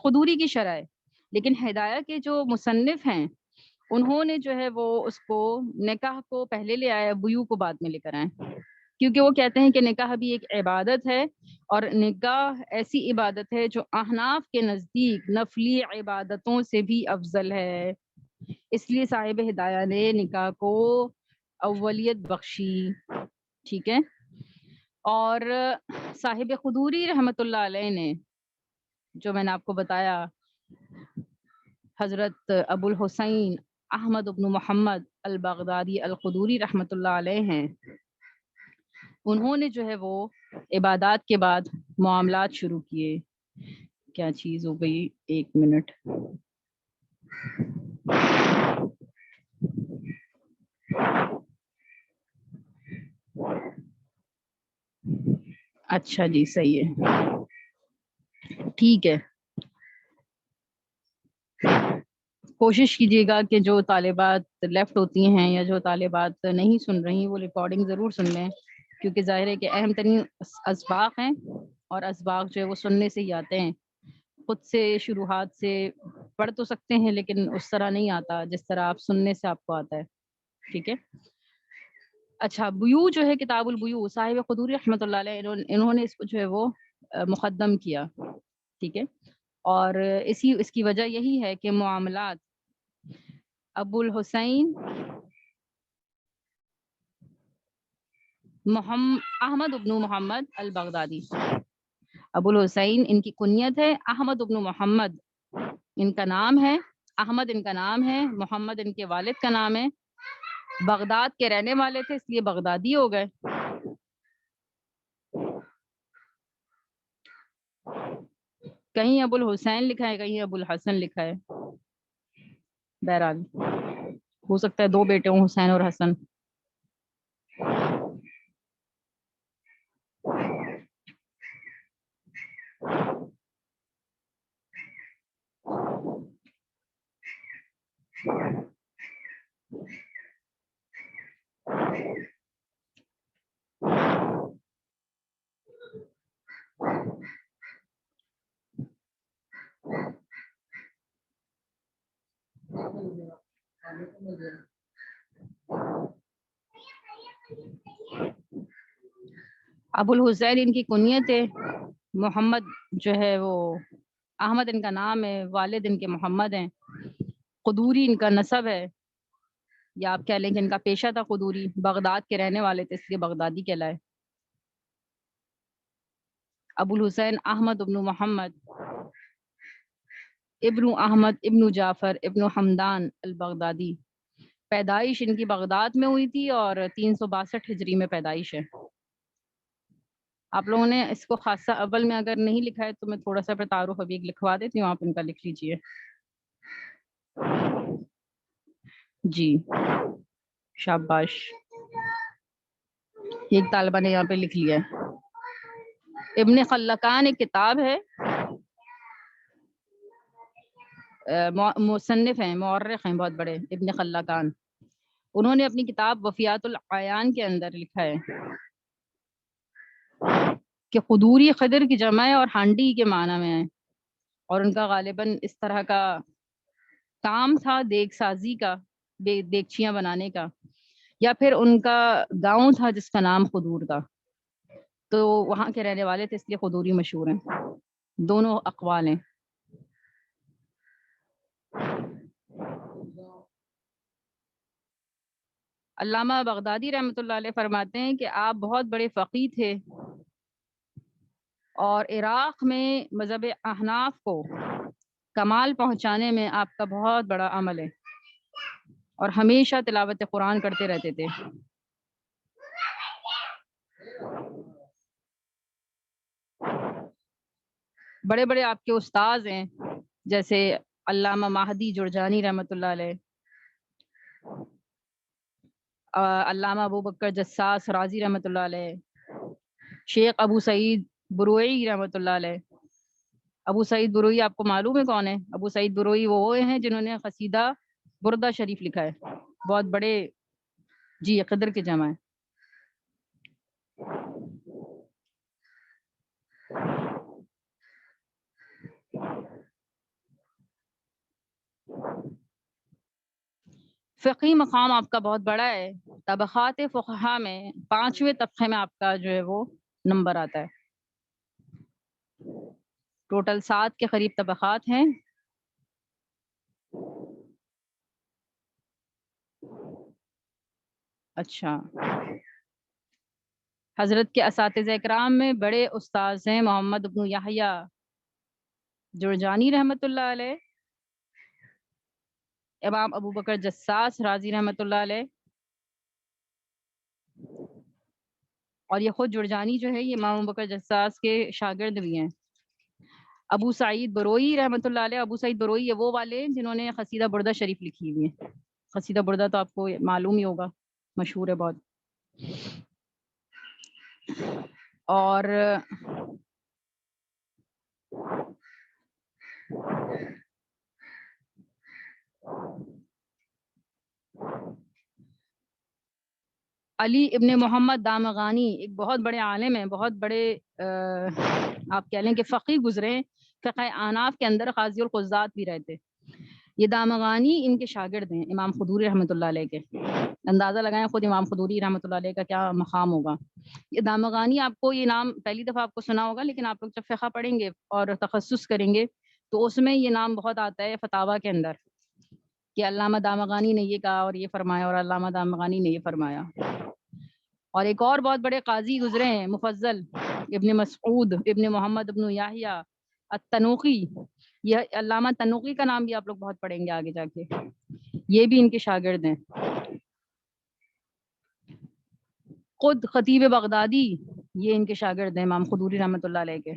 قدوری کی شرح ہے، لیکن ہدایہ کے جو مصنف ہیں انہوں نے جو ہے وہ اس کو نکاح کو پہلے لے آئے، بیوع کو بعد میں لے کر آئے، کیونکہ وہ کہتے ہیں کہ نکاح بھی ایک عبادت ہے، اور نکاح ایسی عبادت ہے جو احناف کے نزدیک نفلی عبادتوں سے بھی افضل ہے، اس لیے صاحب ہدایہ نے نکاح کو اولیت بخشی، ٹھیک ہے۔ اور صاحب قدوری رحمت اللہ علیہ نے، جو میں نے آپ کو بتایا، حضرت ابو الحسین احمد ابن محمد البغدادی القدوری رحمت اللہ علیہ ہیں، انہوں نے جو ہے وہ عبادات کے بعد معاملات شروع کیے۔ کیا چیز ہو گئی، ایک منٹ، اچھا جی صحیح ہے، ٹھیک ہے۔ کوشش کیجیے گا کہ جو طالبات لیفٹ ہوتی ہیں یا جو طالبات نہیں سن رہی وہ ریکارڈنگ ضرور سن لیں، کیونکہ ظاہر ہے کہ اہم ترین اسباق ہیں، اور اسباق جو ہے وہ سننے سے ہی آتے ہیں، خود سے شروحات سے پڑھ تو سکتے ہیں لیکن اس طرح نہیں آتا جس طرح آپ سننے سے آپ کو آتا ہے، ٹھیک ہے۔ اچھا، بیوع جو ہے کتاب البیوع، صاحب قدوری رحمۃ اللہ علیہ انہوں نے اس کو جو ہے وہ مقدم کیا، ٹھیک ہے، اور اس کی وجہ یہی ہے کہ معاملات ابو الحسین احمد ابن محمد البغدادی، ابو الحسین ان کی کنیت ہے، احمد ابن محمد ان کا نام ہے، احمد ان کا نام ہے، محمد ان کے والد کا نام ہے، بغداد کے رہنے والے تھے اس لیے بغدادی ہو گئے۔ کہیں ابو الحسین لکھا ہے، کہیں ابو الحسن لکھا ہے، بہرحال ہو سکتا ہے دو بیٹے ہوں، حسین اور حسن۔ ابو الحسین ان کی کنیت ہے، محمد جو ہے وہ احمد ان کا نام ہے، والد ان کے محمد ہیں، قدوری ان کا نسب ہے، یا آپ کہہ لیں کہ ان کا پیشہ تھا قدوری، بغداد کے رہنے والے تھے اس لیے بغدادی کہلائے۔ ابو الحسین احمد ابن محمد ابن احمد ابن جعفر ابن حمدان البغدادی، پیدائش ان کی بغداد میں ہوئی تھی اور 362 ہجری میں پیدائش ہے۔ آپ لوگوں نے اس کو خاصہ اول میں اگر نہیں لکھا ہے تو میں تھوڑا سا پھر تعارف ابھی لکھوا دیتی ہوں، آپ ان کا لکھ لیجئے۔ جی شاباش، ایک طالبہ نے یہاں پہ لکھ لیا ہے۔ ابن خلقان ایک کتاب ہے، مصنف ہیں، مورخ ہیں بہت بڑے، ابن خلقان، انہوں نے اپنی کتاب وفیات العیان کے اندر لکھا ہے کہ قدوری خضر کی جمع ہے اور ہانڈی کے معنی میں ہے، اور ان کا غالباً اس طرح کا کام تھا دیگ سازی کا، دیگچیاں بنانے کا، یا پھر ان کا گاؤں تھا جس کا نام قدور تھا، تو وہاں کے رہنے والے تھے اس لیے قدوری مشہور ہیں، دونوں اقوال ہیں۔ علامہ بغدادی رحمۃ اللہ علیہ فرماتے ہیں کہ آپ بہت بڑے فقیہ تھے، اور عراق میں مذہب احناف کو کمال پہنچانے میں آپ کا بہت بڑا عمل ہے اور ہمیشہ تلاوت قرآن کرتے رہتے تھے. بڑے بڑے آپ کے استاذ ہیں جیسے علامہ مہدی جرجانی رحمۃ اللہ علیہ، علامہ ابو بکر جساس رازی رحمۃ اللہ علیہ، شیخ ابو سعید بروئی رحمۃ اللہ علیہ. ابو سعید بروئی آپ کو معلوم ہے کون ہے؟ ابو سعید بروئی وہ ہیں جنہوں نے قصیدہ بردہ شریف لکھا ہے، بہت بڑے، جی قدر کے جمع ہے. فقی مقام آپ کا بہت بڑا ہے. طبقات فقہا میں 5ویں طبقے میں آپ کا جو ہے وہ نمبر آتا ہے. ٹوٹل 7 کے قریب طبقات ہیں. اچھا، حضرت کے اساتذہ کرام میں بڑے استاذ ہیں محمد بن یحییٰ جرجانی رحمۃ اللہ علیہ، امام ابو بکر جساس رازی رحمۃ اللہ علیہ، اور یہ خود جرجانی جو ہے یہ امام ابو بکر جساس کے شاگرد بھی ہیں. ابو سعید بروئی رحمۃ اللہ علیہ، ابو سعید بروئی یہ وہ والے ہیں جنہوں نے قصیدہ بردہ شریف لکھی ہوئی ہے. قصیدہ بردہ تو آپ کو معلوم ہی ہوگا، مشہور ہے بہت. اور علی ابن محمد دامغانی ایک بہت بڑے عالم ہیں، بہت بڑے آپ کہہ لیں کہ فقی گزرے ہیں. فقہ اعناف کے اندر قاضی القضات بھی رہتے. یہ دامغانی ان کے شاگرد ہیں امام خدوری رحمۃ اللہ علیہ کے. اندازہ لگائیں خود امام خدوری رحمۃ اللہ علیہ کا کیا مقام ہوگا. یہ دامغانی آپ کو یہ نام پہلی دفعہ آپ کو سنا ہوگا، لیکن آپ لوگ جب فقہ پڑھیں گے اور تخصص کریں گے تو اس میں یہ نام بہت آتا ہے فتاویٰ کے اندر کہ علامہ دامغانی نے یہ کہا اور یہ فرمایا اور علامہ دامغانی نے یہ فرمایا. اور ایک اور بہت بڑے قاضی گزرے ہیں مفضل ابن مسعود ابن محمد ابن یحییٰ التنوخی. یہ علامہ تنوخی کا نام بھی آپ لوگ بہت پڑھیں گے آگے جا کے، یہ بھی ان کے شاگرد ہیں. خود خطیب بغدادی یہ ان کے شاگرد ہیں امام خدوری رحمۃ اللہ علیہ کے.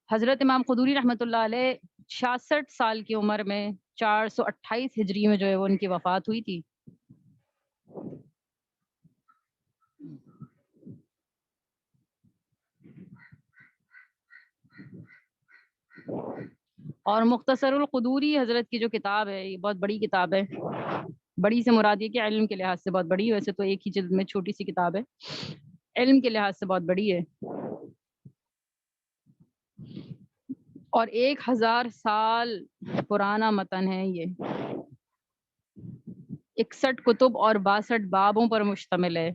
حضرت امام خدوری رحمۃ اللہ علیہ 66 سال کی عمر میں 428 ہجری میں جو ہے وہ ان کی وفات ہوئی تھی. اور مختصر القدوری حضرت کی جو کتاب ہے یہ بہت بڑی کتاب ہے. بڑی سے مراد یہ کہ علم کے لحاظ سے بہت بڑی ہے، ویسے تو ایک ہی جلد میں چھوٹی سی کتاب ہے، علم کے لحاظ سے بہت بڑی ہے. اور 1000 سال پرانا متن ہے یہ، 61 کتب اور 62 بابوں پر مشتمل ہے.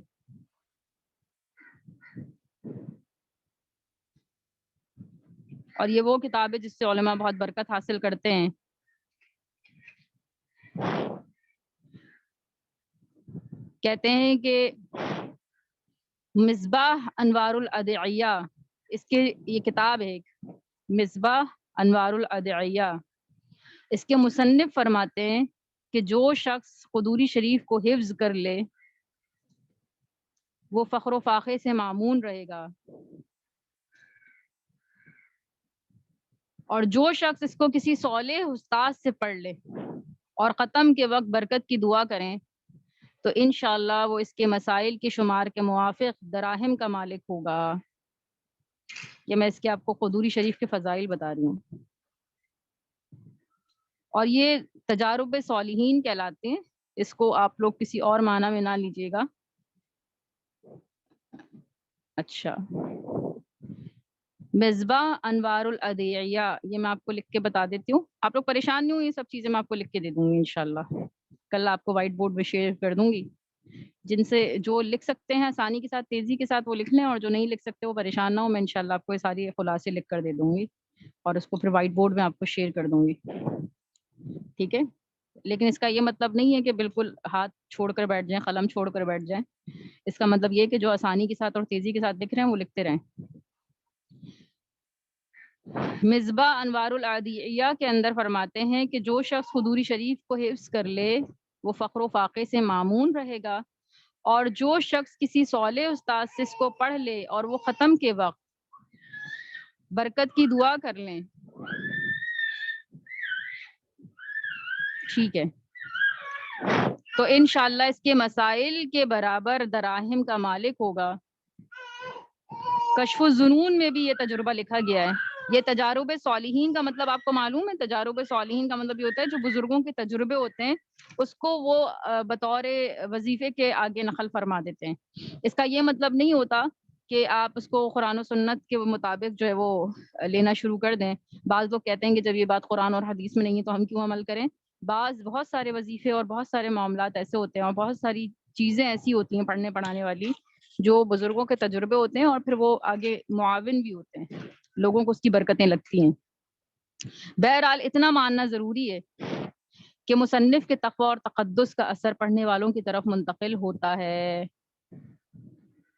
اور یہ وہ کتاب ہے جس سے علماء بہت برکت حاصل کرتے ہیں. کہتے ہیں کہ مصباح انوار الادعیہ، اس کے یہ کتاب ہے ایک مصباح انوار الادعیہ. اس کے مصنف فرماتے ہیں کہ جو شخص قدوری شریف کو حفظ کر لے وہ فخر و فاخر سے مامون رہے گا، اور جو شخص اس کو کسی صالح استاد سے پڑھ لے اور ختم کے وقت برکت کی دعا کریں تو انشاءاللہ وہ اس کے مسائل کے شمار کے موافق دراہم کا مالک ہوگا. یہ میں اس کے آپ کو قدوری شریف کے فضائل بتا رہی ہوں. اور یہ تجارب صالحین کہلاتے ہیں، اس کو آپ لوگ کسی اور معنی میں نہ لیجیے گا. اچھا، مصباح انوار الادعیہ یہ میں آپ کو لکھ کے بتا دیتی ہوں. آپ لوگ پریشان نہیں ہوں، یہ سب چیزیں میں آپ کو لکھ کے دے دوں گی انشاءاللہ. کل آپ کو وائٹ بورڈ پہ شیئر کر دوں گی. جن سے جو لکھ سکتے ہیں آسانی کے ساتھ تیزی کے ساتھ وہ لکھ لیں، اور جو نہیں لکھ سکتے وہ پریشان نہ ہو. میں انشاءاللہ آپ کو یہ ساری خلاصے لکھ کر دے دوں گی اور اس کو پھر وائٹ بورڈ میں آپ کو شیئر کر دوں گی. ٹھیک ہے، لیکن اس کا یہ مطلب نہیں ہے کہ بالکل ہاتھ چھوڑ کر بیٹھ جائیں، قلم چھوڑ کر بیٹھ جائیں. اس کا مطلب یہ کہ جو آسانی کے ساتھ اور تیزی کے ساتھ لکھ رہے ہیں وہ لکھتے رہیں. مصباح انوار العدیہ کے اندر فرماتے ہیں کہ جو شخص حضوری شریف کو حفظ کر لے وہ فخر و فاقے سے مامون رہے گا، اور جو شخص کسی صالح استاد سے اس کو پڑھ لے اور وہ ختم کے وقت برکت کی دعا کر لیں، ٹھیک ہے، تو انشاءاللہ اس کے مسائل کے برابر دراہم کا مالک ہوگا۔ کشف الظنون میں بھی یہ تجربہ لکھا گیا ہے۔ یہ تجارب صالحین کا مطلب آپ کو معلوم ہے، تجارب صالحین کا مطلب یہ ہوتا ہے جو بزرگوں کے تجربے ہوتے ہیں اس کو وہ بطور وظیفے کے آگے نقل فرما دیتے ہیں۔ اس کا یہ مطلب نہیں ہوتا کہ آپ اس کو قرآن و سنت کے مطابق جو ہے وہ لینا شروع کر دیں۔ بعض لوگ کہتے ہیں کہ جب یہ بات قرآن اور حدیث میں نہیں ہے تو ہم کیوں عمل کریں۔ بہت سارے وظیفے اور بہت سارے معاملات ایسے ہوتے ہیں اور بہت ساری چیزیں ایسی ہوتی ہیں پڑھنے پڑھانے والی جو بزرگوں کے تجربے ہوتے ہیں اور پھر وہ آگے معاون بھی ہوتے ہیں، لوگوں کو اس کی برکتیں لگتی ہیں۔ بہرحال اتنا ماننا ضروری ہے کہ مصنف کے تقوی اور تقدس کا اثر پڑھنے والوں کی طرف منتقل ہوتا ہے۔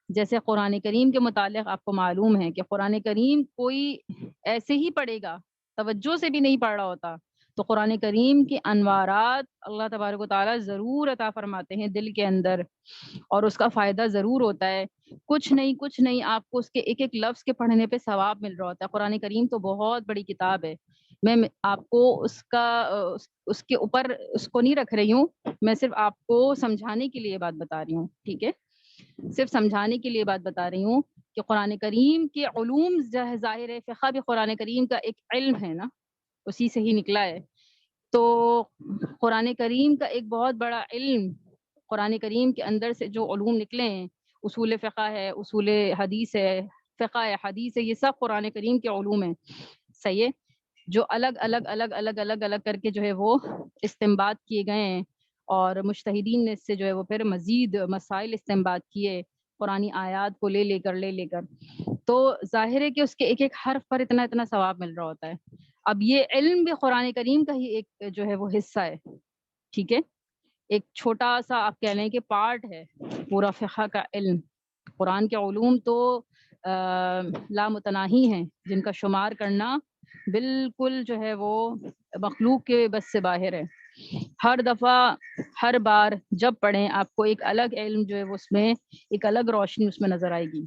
جیسے قرآن کریم کے متعلق آپ کو معلوم ہے کہ قرآن کریم کوئی ایسے ہی پڑھے گا، توجہ سے بھی نہیں پڑھ رہا ہوتا تو قرآن کریم کے انوارات اللہ تبارک و تعالیٰ ضرور عطا فرماتے ہیں دل کے اندر، اور اس کا فائدہ ضرور ہوتا ہے۔ کچھ نہیں آپ کو اس کے ایک ایک لفظ کے پڑھنے پہ ثواب مل رہا ہوتا ہے۔ قرآن کریم تو بہت بڑی کتاب ہے، میں آپ کو اس کے اوپر اس کو نہیں رکھ رہی ہوں، میں صرف آپ کو سمجھانے کے لیے بات بتا رہی ہوں، ٹھیک ہے، صرف سمجھانے کے لیے بات بتا رہی ہوں کہ قرآن کریم کے علوم ظاہر ہے، فقہ بھی قرآن کریم کا ایک علم ہے نا، اسی سے ہی نکلا ہے۔ تو قرآن کریم کا ایک بہت بڑا علم، قرآن کریم کے اندر سے جو علوم نکلے ہیں، اصول فقہ ہے، اصول حدیث ہے، فقہ ہے، حدیث ہے، یہ سب قرآن کریم کے علوم ہیں، صحیح ہے، جو الگ کر کے جو ہے وہ استنباط کیے گئے ہیں، اور مجتہدین نے اس سے جو ہے وہ پھر مزید مسائل استنباط کیے قرآنی آیات کو لے کر، تو ظاہر ہے کہ اس کے ایک ایک حرف پر اتنا ثواب مل رہا ہوتا ہے۔ اب یہ علم بھی قرآن کریم کا ہی ایک جو ہے وہ حصہ ہے، ٹھیک ہے، ایک چھوٹا سا آپ کہہ لیں کہ پارٹ ہے پورا فقہ کا علم۔ قرآن کے علوم تو لامتناہی ہیں جن کا شمار کرنا بالکل جو ہے وہ مخلوق کے بس سے باہر ہے۔ ہر دفعہ ہر بار جب پڑھیں آپ کو ایک الگ علم جو ہے وہ اس میں ایک الگ روشنی اس میں نظر آئے گی۔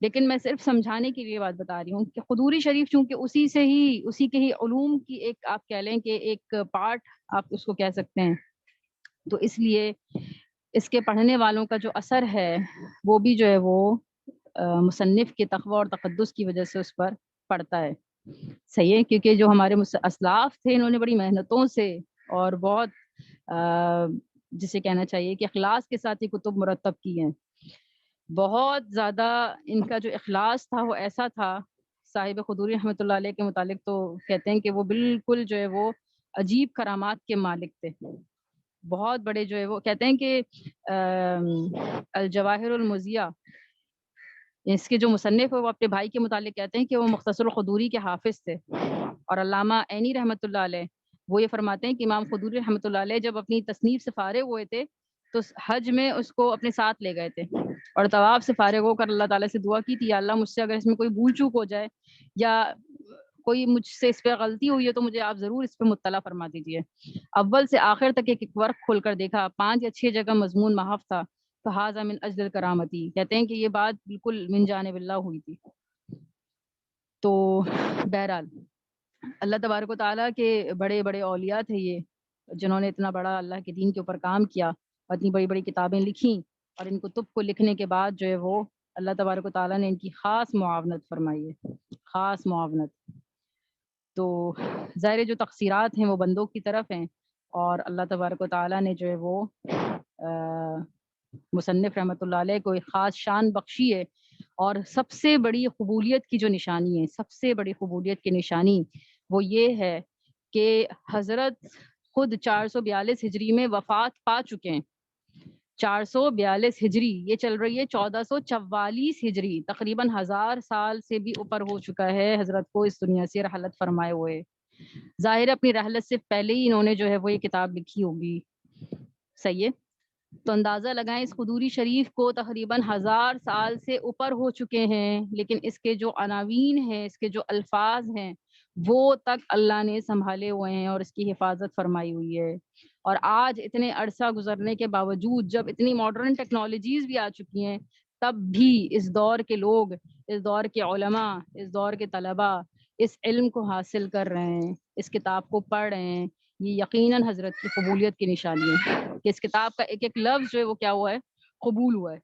لیکن میں صرف سمجھانے کے لیے بات بتا رہی ہوں کہ قدوری شریف چونکہ اسی کے ہی علوم کی ایک آپ کہہ لیں کہ ایک پارٹ آپ اس کو کہہ سکتے ہیں، تو اس لیے اس کے پڑھنے والوں کا جو اثر ہے وہ بھی جو ہے وہ مصنف کے تقوی اور تقدس کی وجہ سے اس پر پڑتا ہے، صحیح ہے، کیونکہ جو ہمارے اسلاف تھے انہوں نے بڑی محنتوں سے اور بہت جسے کہنا چاہیے کہ اخلاص کے ساتھ یہ کتب مرتب کی ہیں۔ بہت زیادہ ان کا جو اخلاص تھا وہ ایسا تھا، صاحب خدوری رحمۃ اللہ علیہ کے متعلق تو کہتے ہیں کہ وہ بالکل جو ہے وہ عجیب کرامات کے مالک تھے، بہت بڑے جو ہے وہ کہتے ہیں کہ الجواہر المضیہ اس کے جو مصنف ہے وہ اپنے بھائی کے متعلق کہتے ہیں کہ وہ مختصر الخدوری کے حافظ تھے، اور علامہ عینی رحمۃ اللہ علیہ وہ یہ فرماتے ہیں کہ امام خدوری رحمۃ اللہ علیہ جب اپنی تصنیف سے فارغ ہوئے تھے تو حج میں اس کو اپنے ساتھ لے گئے تھے، اور طواف سے فارغ ہو کر اللہ تعالیٰ سے دعا کی تھی، یا اللہ مجھ سے اگر اس میں کوئی بھول چوک ہو جائے یا کوئی مجھ سے اس پہ غلطی ہوئی ہے تو مجھے آپ ضرور اس پہ مطلع فرما دیجیے۔ اول سے آخر تک ایک ورق کھول کر دیکھا، 5 یا 6 جگہ مضمون محف تھا، فہذا من اجل کرامتی، کہتے ہیں کہ یہ بات بالکل من جانب اللہ ہوئی تھی۔ تو بہرحال اللہ تبارک و تعالیٰ کے بڑے بڑے اولیاء تھے یہ، جنہوں نے اتنا بڑا اللہ کے دین کے اوپر کام کیا اور اتنی بڑی بڑی کتابیں لکھیں، اور ان کتب کو لکھنے کے بعد جو ہے وہ اللہ تبارک و تعالیٰ نے ان کی خاص معاونت فرمائی ہے، خاص معاونت۔ تو ظاہر جو تقصیرات ہیں وہ بندوں کی طرف ہیں، اور اللہ تبارک و تعالیٰ نے جو ہے وہ مصنف رحمۃ اللہ علیہ کو ایک خاص شان بخشی ہے، اور سب سے بڑی قبولیت کی جو نشانی ہے، سب سے بڑی قبولیت کی نشانی وہ یہ ہے کہ حضرت خود 442 ہجری میں وفات پا چکے ہیں۔ 442 ہجری، یہ چل رہی ہے 1444 ہجری، تقریباً 1000 سال سے بھی اوپر ہو چکا ہے حضرت کو اس دنیا سے رحلت فرمائے ہوئے۔ ظاہر اپنی رحلت سے پہلے ہی انہوں نے جو ہے وہ یہ کتاب لکھی ہوگی، صحیح ہے۔ تو اندازہ لگائیں اس قدوری شریف کو تقریباً 1000 سال سے اوپر ہو چکے ہیں، لیکن اس کے جو عناوین ہیں، اس کے جو الفاظ ہیں، وہ تک اللہ نے سنبھالے ہوئے ہیں اور اس کی حفاظت فرمائی ہوئی ہے۔ اور آج اتنے عرصہ گزرنے کے باوجود، جب اتنی ماڈرن ٹیکنالوجیز بھی آ چکی ہیں، تب بھی اس دور کے لوگ، اس دور کے علماء، اس دور کے طلباء اس علم کو حاصل کر رہے ہیں، اس کتاب کو پڑھ رہے ہیں۔ یہ یقیناً حضرت کی قبولیت کی نشانی ہے کہ اس کتاب کا ایک ایک لفظ جو ہے وہ کیا ہوا ہے، قبول ہوا ہے۔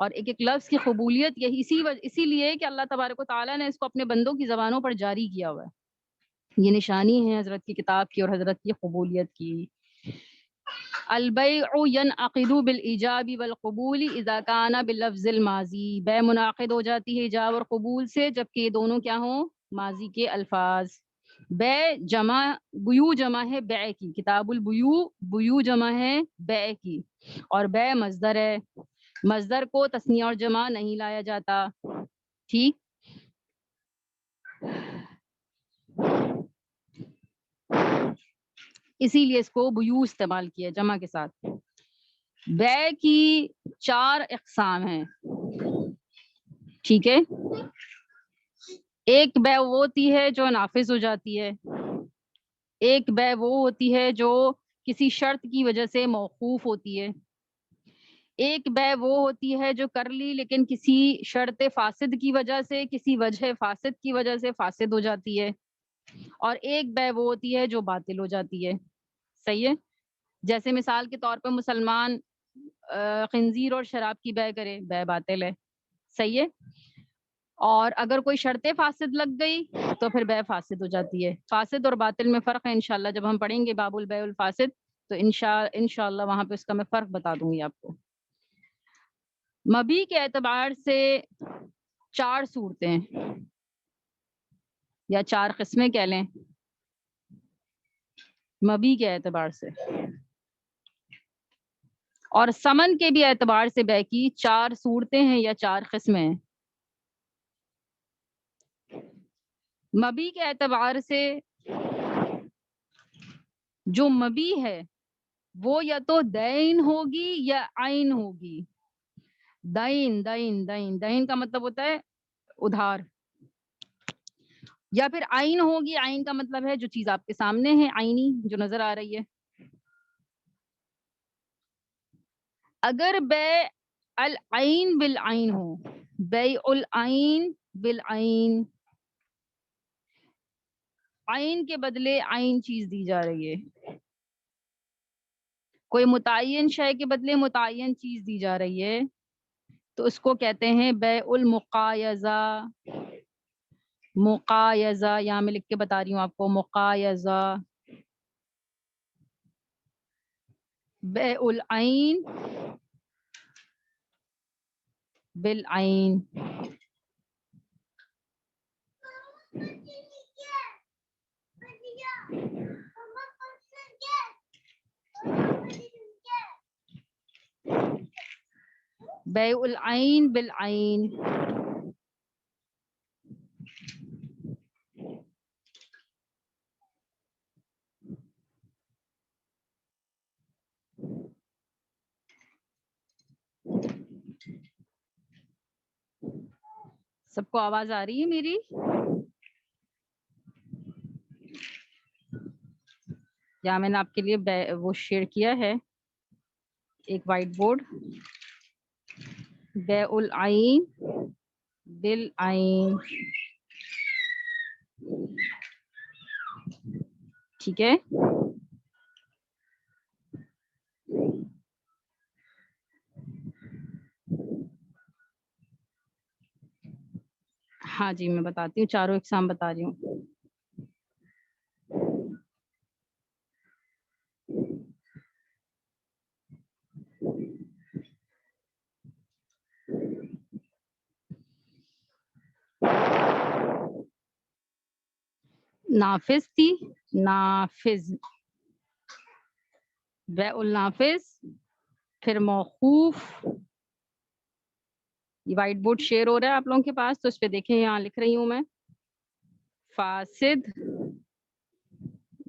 اور ایک ایک لفظ کی قبولیت یہی اسی لیے کہ اللہ تبارک و تعالیٰ نے اس کو اپنے بندوں کی زبانوں پر جاری کیا ہوا ہے۔ یہ نشانی ہے حضرت کی کتاب کی اور حضرت کی قبولیت کی۔ البیع ینعقد بالایجاب والقبول اذا کان باللفظ الماضی، بے منعقد ہو جاتی ہے ایجاب اور قبول سے جبکہ یہ دونوں کیا ہوں، ماضی کے الفاظ۔ بے جمع، بیو جمع ہے بیع کی، کتاب البیو، بیو جمع ہے بیع کی، اور بیع مصدر ہے، مصدر کو تثنیہ اور جمع نہیں لایا جاتا، ٹھیک۔ اسی لیے اس کو بیو استعمال کیا جمع کے ساتھ۔ بیع کی 4 اقسام ہیں، ٹھیک ہے۔ ایک بیع وہ ہوتی ہے جو نافذ ہو جاتی ہے، ایک بیع وہ ہوتی ہے جو کسی شرط کی وجہ سے موقوف ہوتی ہے، ایک بیع وہ ہوتی ہے جو کر لی لیکن کسی شرط فاسد کی وجہ سے، کسی وجہ فاسد کی وجہ سے فاسد ہو جاتی ہے، اور ایک بیع وہ ہوتی ہے جو باطل ہو جاتی ہے، صحیح ہے۔ جیسے مثال کے طور پہ مسلمان خنزیر اور شراب کی بیع کرے، بیع باطل ہے، صحیح ہے۔ اور اگر کوئی شرط فاسد لگ گئی تو پھر بیع فاسد ہو جاتی ہے۔ فاسد اور باطل میں فرق ہے، انشاءاللہ جب ہم پڑھیں گے باب البیع الفاسد تو انشاءاللہ وہاں پہ اس کا میں فرق بتا دوں گی آپ کو۔ مبی کے اعتبار سے 4 صورتیں یا 4 قسمیں کہہ لیں، مبی کے اعتبار سے اور سمن کے بھی اعتبار سے بیع کی 4 صورتیں ہیں یا 4 قسمیں ہیں۔ مبی کے اعتبار سے جو مبی ہے وہ یا تو دین ہوگی یا عین ہوگی۔ دین دین دین دین کا مطلب ہوتا ہے ادھار، یا پھر عین ہوگی، عین کا مطلب ہے جو چیز آپ کے سامنے ہے، عینی جو نظر آ رہی ہے۔ اگر بیع العین بالعین ہو، بیع العین بالعین، عین کے بدلے عین چیز دی جا رہی ہے، کوئی متعین شے کے بدلے متعین چیز دی جا رہی ہے، تو اس کو کہتے ہیں بیع المقایضہ۔ مقایضہ یہاں میں لکھ کے بتا رہی ہوں آپ کو، مقایضہ بیع العین بالعین۔ بیع العین بالعین، سب کو آواز آ رہی ہے میری؟ یا میں نے آپ کے لیے وہ شیئر کیا ہے ایک وائٹ بورڈ، بیع العین بالعین، ٹھیک ہے۔ ہاں جی میں بتاتی ہوں، چاروں اقسام بتا رہی ہوں۔ نافذ تھی، نافذ، بیع النافذ، پھر موقوف، یہ وائٹ بورڈ شیئر ہو رہا ہے آپ لوگوں کے پاس تو اس پہ دیکھیں، یہاں لکھ رہی ہوں میں، فاسد،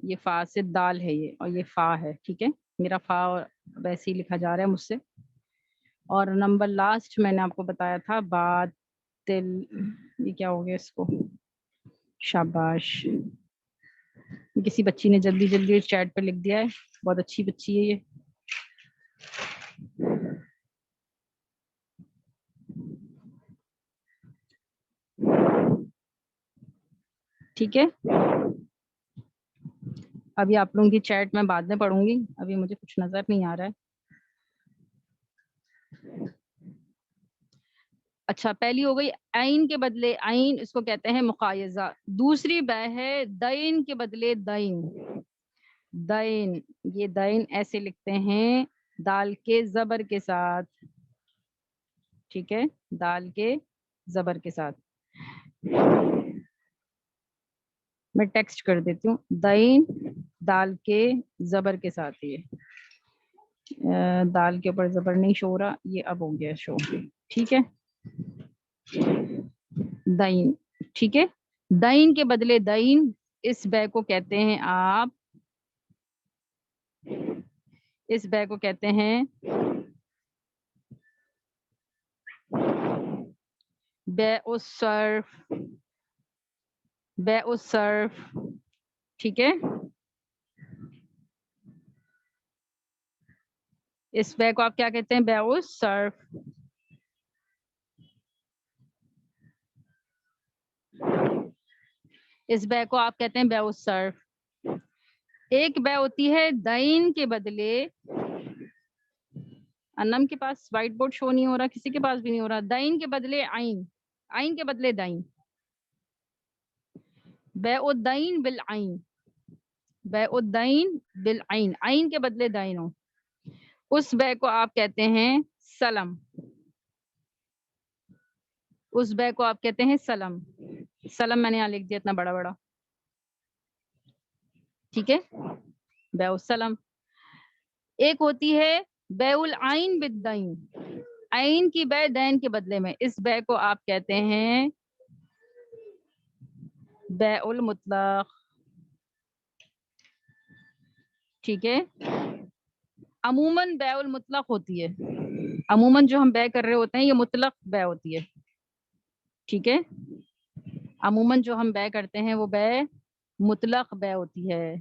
یہ فاسد دال ہے یہ، اور یہ فا ہے، ٹھیک ہے۔ میرا فا ویسے ہی لکھا جا رہا ہے مجھ سے. اور نمبر لاسٹ میں نے آپ کو بتایا تھا باطل. یہ کیا ہو گیا اس کو؟ شاباش. کسی بچی نے جلدی جلدی چیٹ پہ لکھ دیا ہے. بہت اچھی بچی ہے یہ. ٹھیک ہے. ابھی آپ لوگوں کی چیٹ میں بعد میں پڑھوں گی. ابھی مجھے کچھ نظر نہیں آ رہا ہے. اچھا پہلی ہو گئی عین کے بدلے عین، اس کو کہتے ہیں مقایضہ. دوسری بے ہے دین کے بدلے دین. دین، یہ دین ایسے لکھتے ہیں دال کے زبر کے ساتھ. ٹھیک ہے، دال کے زبر کے ساتھ. میں ٹیکسٹ کر دیتی ہوں. دین دال کے زبر کے ساتھ. یہ دال کے اوپر زبر نہیں شو رہا، یہ اب ہو گیا شو. ٹھیک ہے، دین. ٹھیک ہے، دین کے بدلے دین، اس بے کو کہتے ہیں آپ، اس بے کو کہتے ہیں بیع الصرف. بیع الصرف. ٹھیک ہے، اس بے کو آپ کیا کہتے ہیں؟ بیع الصرف. اس بے کو آپ کہتے ہیں بیع الصرف. ایک بے ہوتی ہے دین کے بدلے. انم کے پاس وائٹ بورڈ شو نہیں ہو رہا، کسی کے پاس بھی نہیں ہو رہا. دین کے بدلے عین، عین کے بدلے دین. بیع الدین بالعین، بیع الدین بالعین، عین کے بدلے دین ہو. اس بے کو آپ کہتے ہیں سلم. اس بے کو آپ کہتے ہیں سلم. سلم میں نے یہاں لکھ دیا اتنا بڑا بڑا. ٹھیک ہے، بیع السلم. ایک ہوتی ہے بیع العین بالدین، عین کی بے دین کے بدلے میں. اس بے کو آپ کہتے ہیں بیع المطلق. ٹھیک ہے، عموماً بیع المطلق ہوتی ہے. عموماً جو ہم بے کر رہے ہوتے ہیں یہ مطلق بے ہوتی ہے. ٹھیک ہے، عموماً جو ہم بے کرتے ہیں وہ بے مطلق بے ہوتی ہے.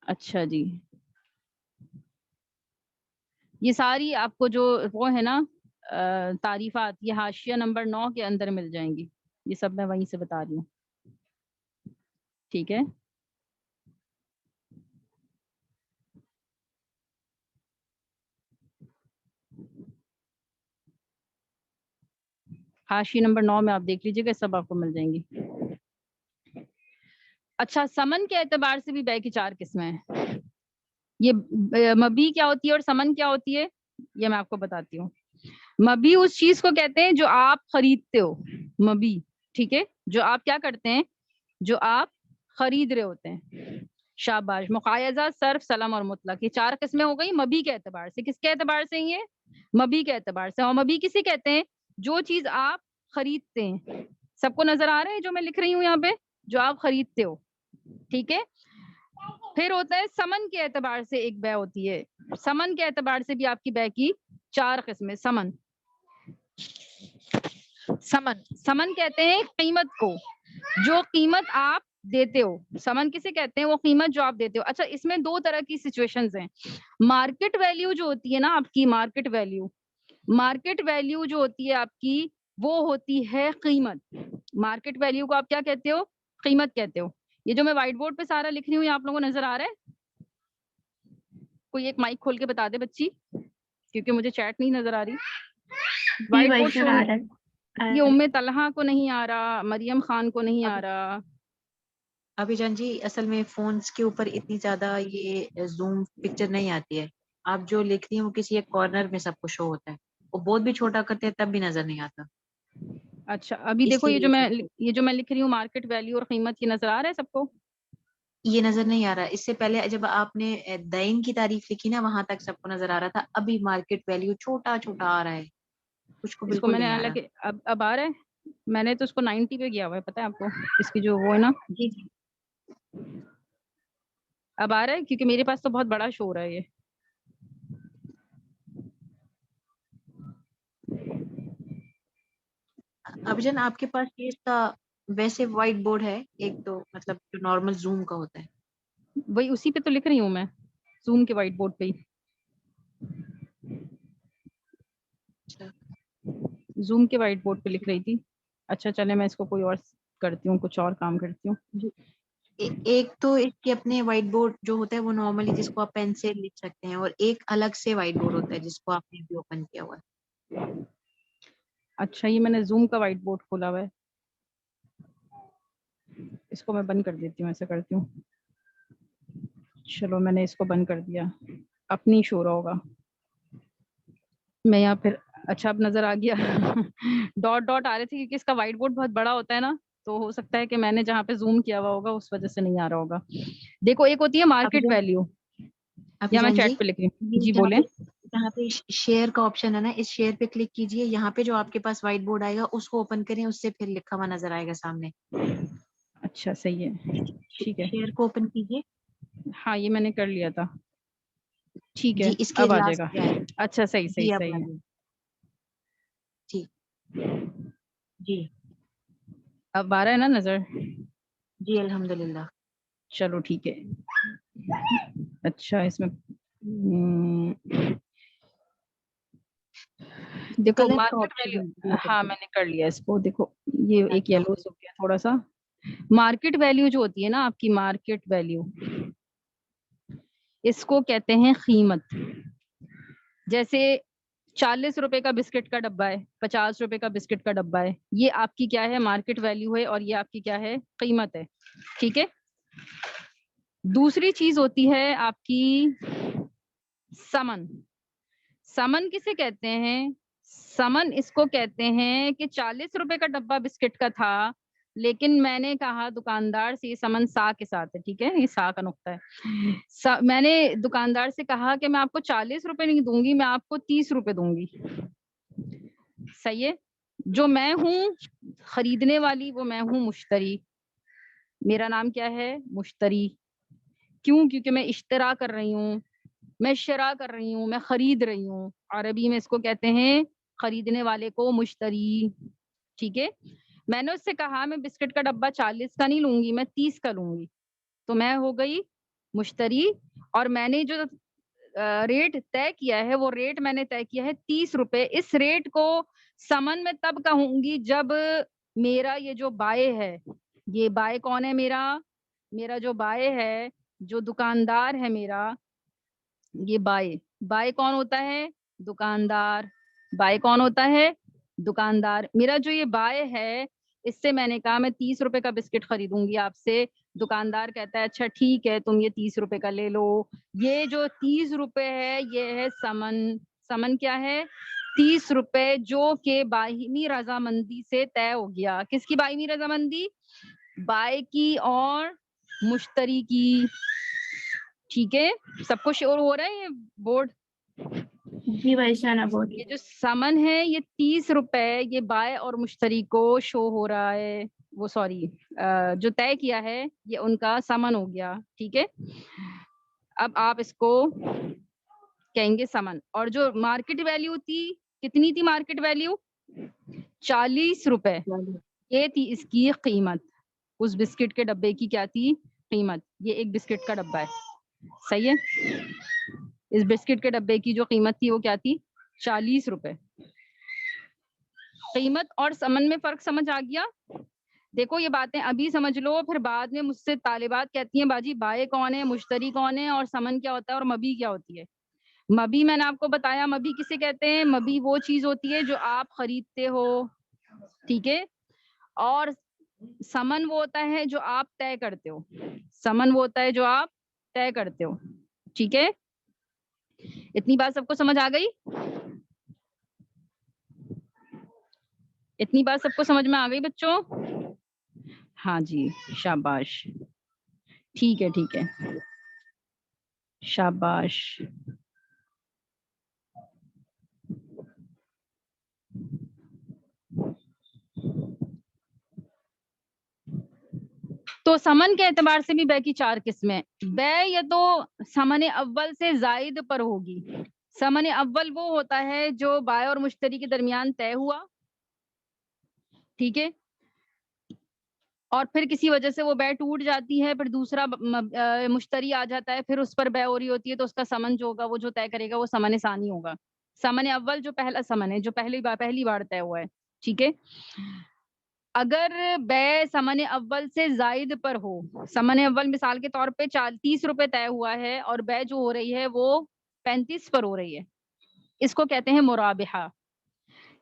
اچھا جی، یہ ساری آپ کو جو وہ ہے نا تعریفات، یہ حاشیہ نمبر 9 کے اندر مل جائیں گی. یہ سب میں وہیں سے بتا رہی ہوں. ٹھیک ہے، حاشیہ نمبر 9 میں آپ دیکھ لیجیے گا، سب آپ کو مل جائیں گی. اچھا، سمن کے اعتبار سے بھی بے کی 4 قسمیں ہیں. یہ مبی کیا ہوتی ہے اور سمن کیا ہوتی ہے یہ میں آپ کو بتاتی ہوں. مبی اس چیز کو کہتے ہیں جو آپ خریدتے ہو. مبی، ٹھیک ہے، جو آپ کیا کرتے ہیں، جو آپ خرید رہے ہوتے ہیں. شاباش. مقایضہ، صرف، سلم اور مطلق، یہ 4 قسمیں ہو گئی مبی کے اعتبار سے. کس کے اعتبار سے؟ یہ مبی کے اعتبار سے. اور مبی کسی کہتے ہیں جو چیز آپ خریدتے ہیں. سب کو نظر آ رہا ہے جو میں لکھ رہی ہوں یہاں پہ؟ جو آپ خریدتے ہو. ٹھیک ہے، پھر ہوتا ہے سمن کے اعتبار سے ایک بے ہوتی ہے. سمن کے اعتبار سے بھی آپ کی بے کی 4 قسمیں. سمن، سمن، سمن کہتے ہیں قیمت کو، جو قیمت آپ دیتے ہو. سمن کسے کہتے ہیں؟ وہ قیمت جو آپ دیتے ہو. اچھا، اس میں 2 طرح کی سچویشنز ہیں. مارکیٹ ویلیو جو ہوتی ہے نا آپ کی، مارکیٹ ویلیو، مارکیٹ ویلیو جو ہوتی ہے آپ کی وہ ہوتی ہے قیمت. مارکیٹ ویلیو کو آپ کیا کہتے ہو؟ قیمت کہتے ہو. یہ جو میں وائٹ بورڈ پہ سارا لکھ رہی ہوں یہ آپ لوگوں کو نظر آ رہا ہے؟ کوئی ایک مائک کھول کے بتا دے بچی، کیونکہ مجھے چیٹ نہیں نظر آ رہی. وائٹ بورڈ شو نہیں. یہ ام طلحہ کو نہیں آ رہا، مریم خان کو نہیں آ رہا. ابھی جان جی اصل میں فونز کے اوپر اتنی زیادہ یہ زوم پکچر نہیں آتی ہے. آپ جو لکھ رہی ہیں وہ کسی ایک کارنر میں سب کو شو ہوتا ہے. وہ بہت بھی چھوٹا کرتے ہیں تب بھی نظر نہیں آتا. اچھا ابھی اس دیکھو کی وجہ سے یہ جو میں لکھ رہی ہوں مارکیٹ ویلیو اور قیمت، یہ نظر آ رہا ہے سب کو؟ یہ نظر نہیں آ رہا. اس سے پہلے جب آپ نے دین کی تعریف لکھی نا وہاں تک سب کو نظر آ رہا تھا. ابھی مارکیٹ ویلیو چھوٹا چھوٹا آ رہا ہے. کچھ کو اس کو بالکل میں نے نہیں آ رہا. حالانکہ اب آ رہا ہے. میں نے تو اس کو 90 پہ کیا ہوا ہے، پتہ ہے آپ کو اس کی جو وہ ہے نا. جی جی اب آ رہا ہے؟ کیونکہ میرے پاس تو بہت بڑا شو ہو رہا ہے یہ. ابھی جان آپ کے پاس یہ اس کا ویسے وائٹ بورڈ ہے ایک تو مطلب جو نارمل زوم کا ہوتا ہے. وہی اسی پہ تو لکھ رہی ہوں میں, زوم کے وائٹ بورڈ پہ ہی. زوم کے وائٹ بورڈ پہ لکھ رہی تھی. اچھا چلے میں اس کو کوئی اور کرتی ہوں, کچھ اور کام کرتی ہوں. ایک تو اس کے اپنے وائٹ بورڈ جو ہوتا ہے وہ نارملی جس کو آپ پین سے لکھ سکتے ہیں, اور ایک الگ سے وائٹ بورڈ ہوتا ہے جس کو آپ نے بھی اوپن کیا ہوا ہے. اچھا یہ میں نے زوم کا وائٹ بورڈ کھولا ہوا ہے, اس کو میں بند کر دیتی ہوں, ایسا کرتی ہوں. چلو میں نے اس کو بند کر دیا, اپنی شو رہا ہوگا. میں یہاں پھر اچھا اب نظر آ گیا. ڈاٹ ڈاٹ آ رہے تھے کیونکہ اس کا وائٹ بورڈ بہت بڑا ہوتا ہے نا, تو ہو سکتا ہے کہ میں نے جہاں پہ زوم کیا ہوا ہوگا اس وجہ سے نہیں آ رہا ہوگا. دیکھو ایک ہوتی ہے مارکیٹ ویلیو, ابھی یا میں جان چیٹ پہ لکھ رہی ہوں. یہ جی بولیں. جہاں پہ شیئر کا آپشن ہے نا, اس شیئر پہ کلک کیجئے, یہاں پہ جو آپ کے پاس وائٹ بورڈ آئے گا اس کو اوپن کریں, اس سے پھر لکھا ہوا نظر آئے گا سامنے. اچھا صحیح ہے, ٹھیک ہے. شیئر کو اوپن کیجئے. ہاں یہ میں نے کر لیا تھا, ٹھیک ہے جی اس کے اب آ جائے لاسٹ گا. پہ آئے. اچھا صحیح صحیح جی اب صحیح آ ہے. گئی. جی اب آ رہا ہے نا نظر؟ جی الحمد للہ. چلو ٹھیک ہے. اچھا اس میں دیکھو کلر کا مارکیٹ ویلیو, آپشن ہاں میں نے کر لیا اس کو. دیکھو یہ ایک اچھا یلو ہو گیا تھوڑا سا. مارکیٹ ویلیو جو ہوتی ہے نا آپ کی, مارکیٹ ویلیو اس کو کہتے ہیں قیمت. جیسے 40 روپے کا بسکٹ کا ڈبہ ہے, 50 روپے کا بسکٹ کا ڈبہ ہے, یہ آپ کی کیا ہے؟ مارکیٹ ویلیو ہے, اور یہ آپ کی کیا ہے؟ قیمت ہے. ٹھیک ہے. دوسری چیز ہوتی ہے آپ کی سمن. سمن کسے کہتے ہیں؟ سمن اس کو کہتے ہیں کہ 40 روپے کا ڈبہ بسکٹ کا تھا, لیکن میں نے کہا دکاندار سے, یہ سمن سا کے ساتھ ہے, ٹھیک ہے, یہ سا کا نقطہ ہے. میں نے دکاندار سے کہا کہ میں آپ کو 40 روپے نہیں دوں گی, میں آپ کو 30 روپے دوں گی. صحیح ہے. جو میں ہوں خریدنے والی, وہ میں ہوں مشتری. میرا نام کیا ہے؟ مشتری. کیوں؟ کیونکہ میں اشترا کر رہی ہوں, میں شرا کر رہی ہوں, میں خرید رہی ہوں. عربی میں اس کو کہتے ہیں خریدنے والے کو مشتری. ٹھیک ہے. میں نے اس سے کہا میں بسکٹ کا ڈبہ 40 کا نہیں لوں گی, میں 30 کا لوں گی, تو میں ہو گئی مشتری. اور میں نے جو ریٹ طے کیا ہے, وہ ریٹ میں نے طے کیا ہے 30 روپے. اس ریٹ کو سمن میں تب کہوں گی جب میرا یہ جو بائے ہے, یہ بائے کون ہے؟ میرا جو بائے ہے, جو دکاندار ہے میرا, یہ بائے. بائے کون ہوتا ہے؟ دکاندار. بائے کون ہوتا ہے؟ دکاندار. میرا جو یہ بائے ہے, اس سے میں نے کہا میں 30 روپے کا بسکٹ خریدوں گی آپ سے. دکاندار کہتا ہے اچھا ٹھیک ہے, تم یہ 30 روپے کا لے لو. یہ جو 30 روپے ہے یہ ہے سمن. سمن کیا ہے؟ 30 روپے, جو کہ باہمی رضامندی سے طے ہو گیا. کس کی باہمی رضامندی؟ بائے کی اور مشتری کی. ٹھیک ہے. سب کو شور ہو رہا ہے یہ بورڈ؟ جی بھائی شانہ بہت. یہ جو سمن ہے یہ 30 روپے, یہ بائے اور مشتری کو شو ہو رہا ہے. وہ سوری, جو طے کیا ہے یہ ان کا سمن ہو گیا. ٹھیک ہے. اب آپ اس کو کہیں گے سمن. اور جو مارکیٹ ویلیو تھی, کتنی تھی مارکیٹ ویلیو؟ 40 روپے. یہ تھی اس کی قیمت. اس بسکٹ کے ڈبے کی کیا تھی؟ قیمت. یہ ایک بسکٹ کا ڈبہ ہے. صحیح ہے. اس بسکٹ کے ڈبے کی جو قیمت تھی وہ کیا تھی؟ 40 روپے. قیمت اور سمن میں فرق سمجھ آ گیا؟ دیکھو یہ باتیں ابھی سمجھ لو, پھر بعد میں مجھ سے طالبات کہتی ہیں باجی بائے کون ہے, مشتری کون ہے, اور سمن کیا ہوتا ہے, اور مبی کیا ہوتی ہے. مبی میں نے آپ کو بتایا, مبی کسے کہتے ہیں؟ مبی وہ چیز ہوتی ہے جو آپ خریدتے ہو. ٹھیک ہے. اور سمن وہ ہوتا ہے جو آپ طے کرتے ہو. سمن وہ ہوتا ہے جو آپ طے کرتے ہو. ٹھیک ہے. اتنی بات سب کو سمجھ آ گئی؟ اتنی بات سب کو سمجھ میں آ گئی بچوں؟ ہاں جی شاباش. ٹھیک ہے ٹھیک ہے, شاباش. تو تو سمن کے اعتبار سے بھی بے کی 4 قسمیں. بے یا تو سمن اول سے زائد پر ہوگی. سمن اول وہ ہوتا ہے جو بائع اور مشتری کے درمیان طے ہوا, ٹھیک ہے, اور پھر کسی وجہ سے وہ بے ٹوٹ جاتی ہے, پھر دوسرا مشتری آ جاتا ہے, پھر اس پر بے ہو رہی ہوتی ہے, تو اس کا سمن جو ہوگا وہ جو طے کرے گا وہ سمن ثانی ہوگا. سمن اول جو پہلا سمن ہے, جو پہلی بار طے ہوا ہے, ٹھیک ہے. اگر بے سمن اول سے زائد پر ہو, سمن اول مثال کے طور پہ 30 روپے طے ہوا ہے اور بے جو ہو رہی ہے وہ 35 پر ہو رہی ہے, اس کو کہتے ہیں مرابحہ.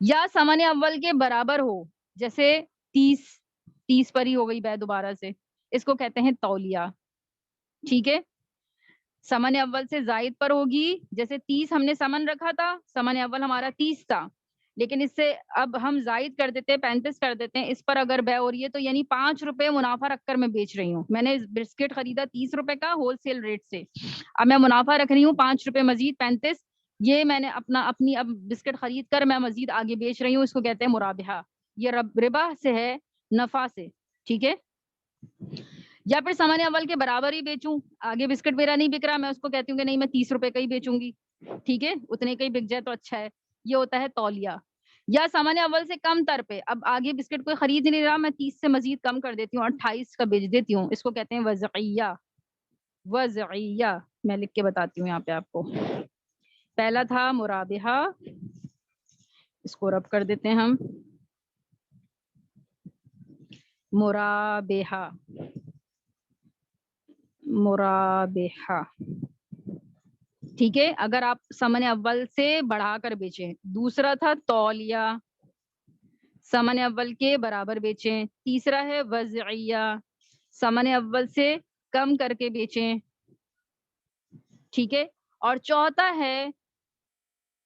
یا سمن اول کے برابر ہو, جیسے 30 پر ہی ہو گئی بے دوبارہ سے, اس کو کہتے ہیں تولیہ, ٹھیک ہے. سمن اول سے زائد پر ہوگی, جیسے 30 ہم نے سمن رکھا تھا, سمن اول ہمارا 30 تھا, لیکن اس سے اب ہم زائد کر دیتے ہیں, 35 کر دیتے ہیں, اس پر اگر بے ہو رہی ہے تو یعنی 5 روپے منافع رکھ کر میں بیچ رہی ہوں. میں نے بسکٹ خریدا 30 روپے کا ہول سیل ریٹ سے, اب میں منافع رکھ رہی ہوں 5 روپے مزید 35, یہ میں نے اپنی اب بسکٹ خرید کر میں مزید آگے بیچ رہی ہوں, اس کو کہتے ہیں مرابحہ. یہ ربا سے ہے, نفع سے, ٹھیک ہے. یا پھر سمن اول کے برابر ہی بیچوں, آگے بسکٹ میرا نہیں بک رہا, میں اس کو کہتی ہوں کہ نہیں میں 30 روپے کا ہی بیچوں گی, ٹھیک ہے, اتنے کا ہی بک جائے تو اچھا ہے, یہ ہوتا ہے تولیہ. یا سمن اول سے کم تر پہ, اب آگے بسکٹ کوئی خرید نہیں رہا, میں 30 سے مزید کم کر دیتی ہوں, 28 کا بیچ دیتی ہوں, اس کو کہتے ہیں وضعیہ. وضعیہ میں لکھ کے بتاتی ہوں یہاں پہ آپ کو. پہلا تھا مرابحہ, اس کو رب کر دیتے ہیں ہم, مرابحہ, مرابحہ, ٹھیک ہے, اگر آپ سمن اول سے بڑھا کر بیچیں. دوسرا تھا تولیہ, سمن اول کے برابر بیچیں. تیسرا ہے وضعیہ, سمن اول سے کم کر کے بیچیں, ٹھیک ہے. اور چوتھا ہے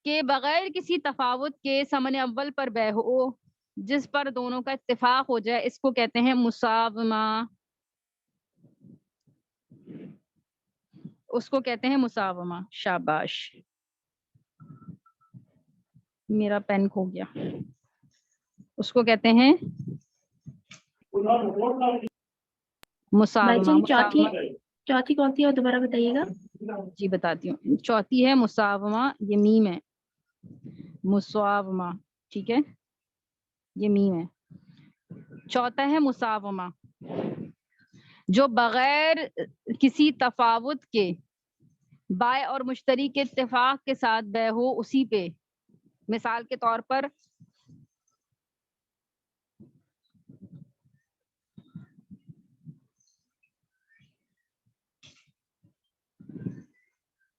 کہ بغیر کسی تفاوت کے سمن اول پر بے ہو, جس پر دونوں کا اتفاق ہو جائے, اس کو کہتے ہیں مساومہ, اس کو کہتے ہیں مساومہ. شاباش, میرا پین کھو گیا, اس کو کہتے ہیں مساومہ. چوتھی کون سی ہے دوبارہ بتائیے گا. جی بتاتی ہوں. چوتھی ہے مساومہ, یہ میم ہے, مساومہ, ٹھیک ہے, یہ میم ہے. چوتھا ہے مساومہ, جو بغیر کسی تفاوت کے بائع اور مشتری کے اتفاق کے ساتھ بے ہو اسی پہ. مثال کے طور پر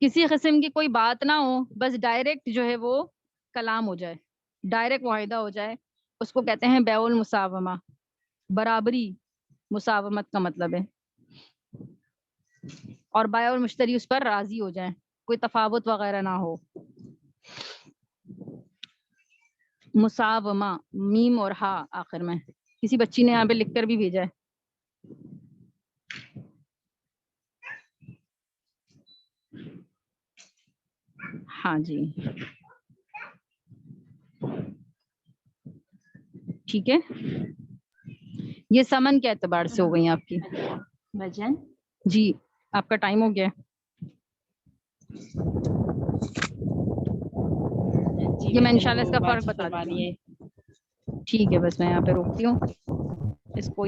کسی قسم کی کوئی بات نہ ہو, بس ڈائریکٹ جو ہے وہ کلام ہو جائے, ڈائریکٹ معاہدہ ہو جائے, اس کو کہتے ہیں بیع المساومہ. برابری مساومت کا مطلب ہے, اور بائع اور مشتری اس پر راضی ہو جائیں, کوئی تفاوت وغیرہ نہ ہو. مساومہ, میم اور ہا آخر میں. کسی بچی نے یہاں پہ لکھ کر بھی بھیجا ہے. ہاں جی, ٹھیک ہے. یہ سمن کے اعتبار سے ہو گئی آپ کی. وزن, جی آپ کا ٹائم ہو گیا. یہ میں انشاءاللہ اس کا فرق بتا دوں گی. ٹھیک ہے, بس میں یہاں پہ روکتی ہوں اس کو.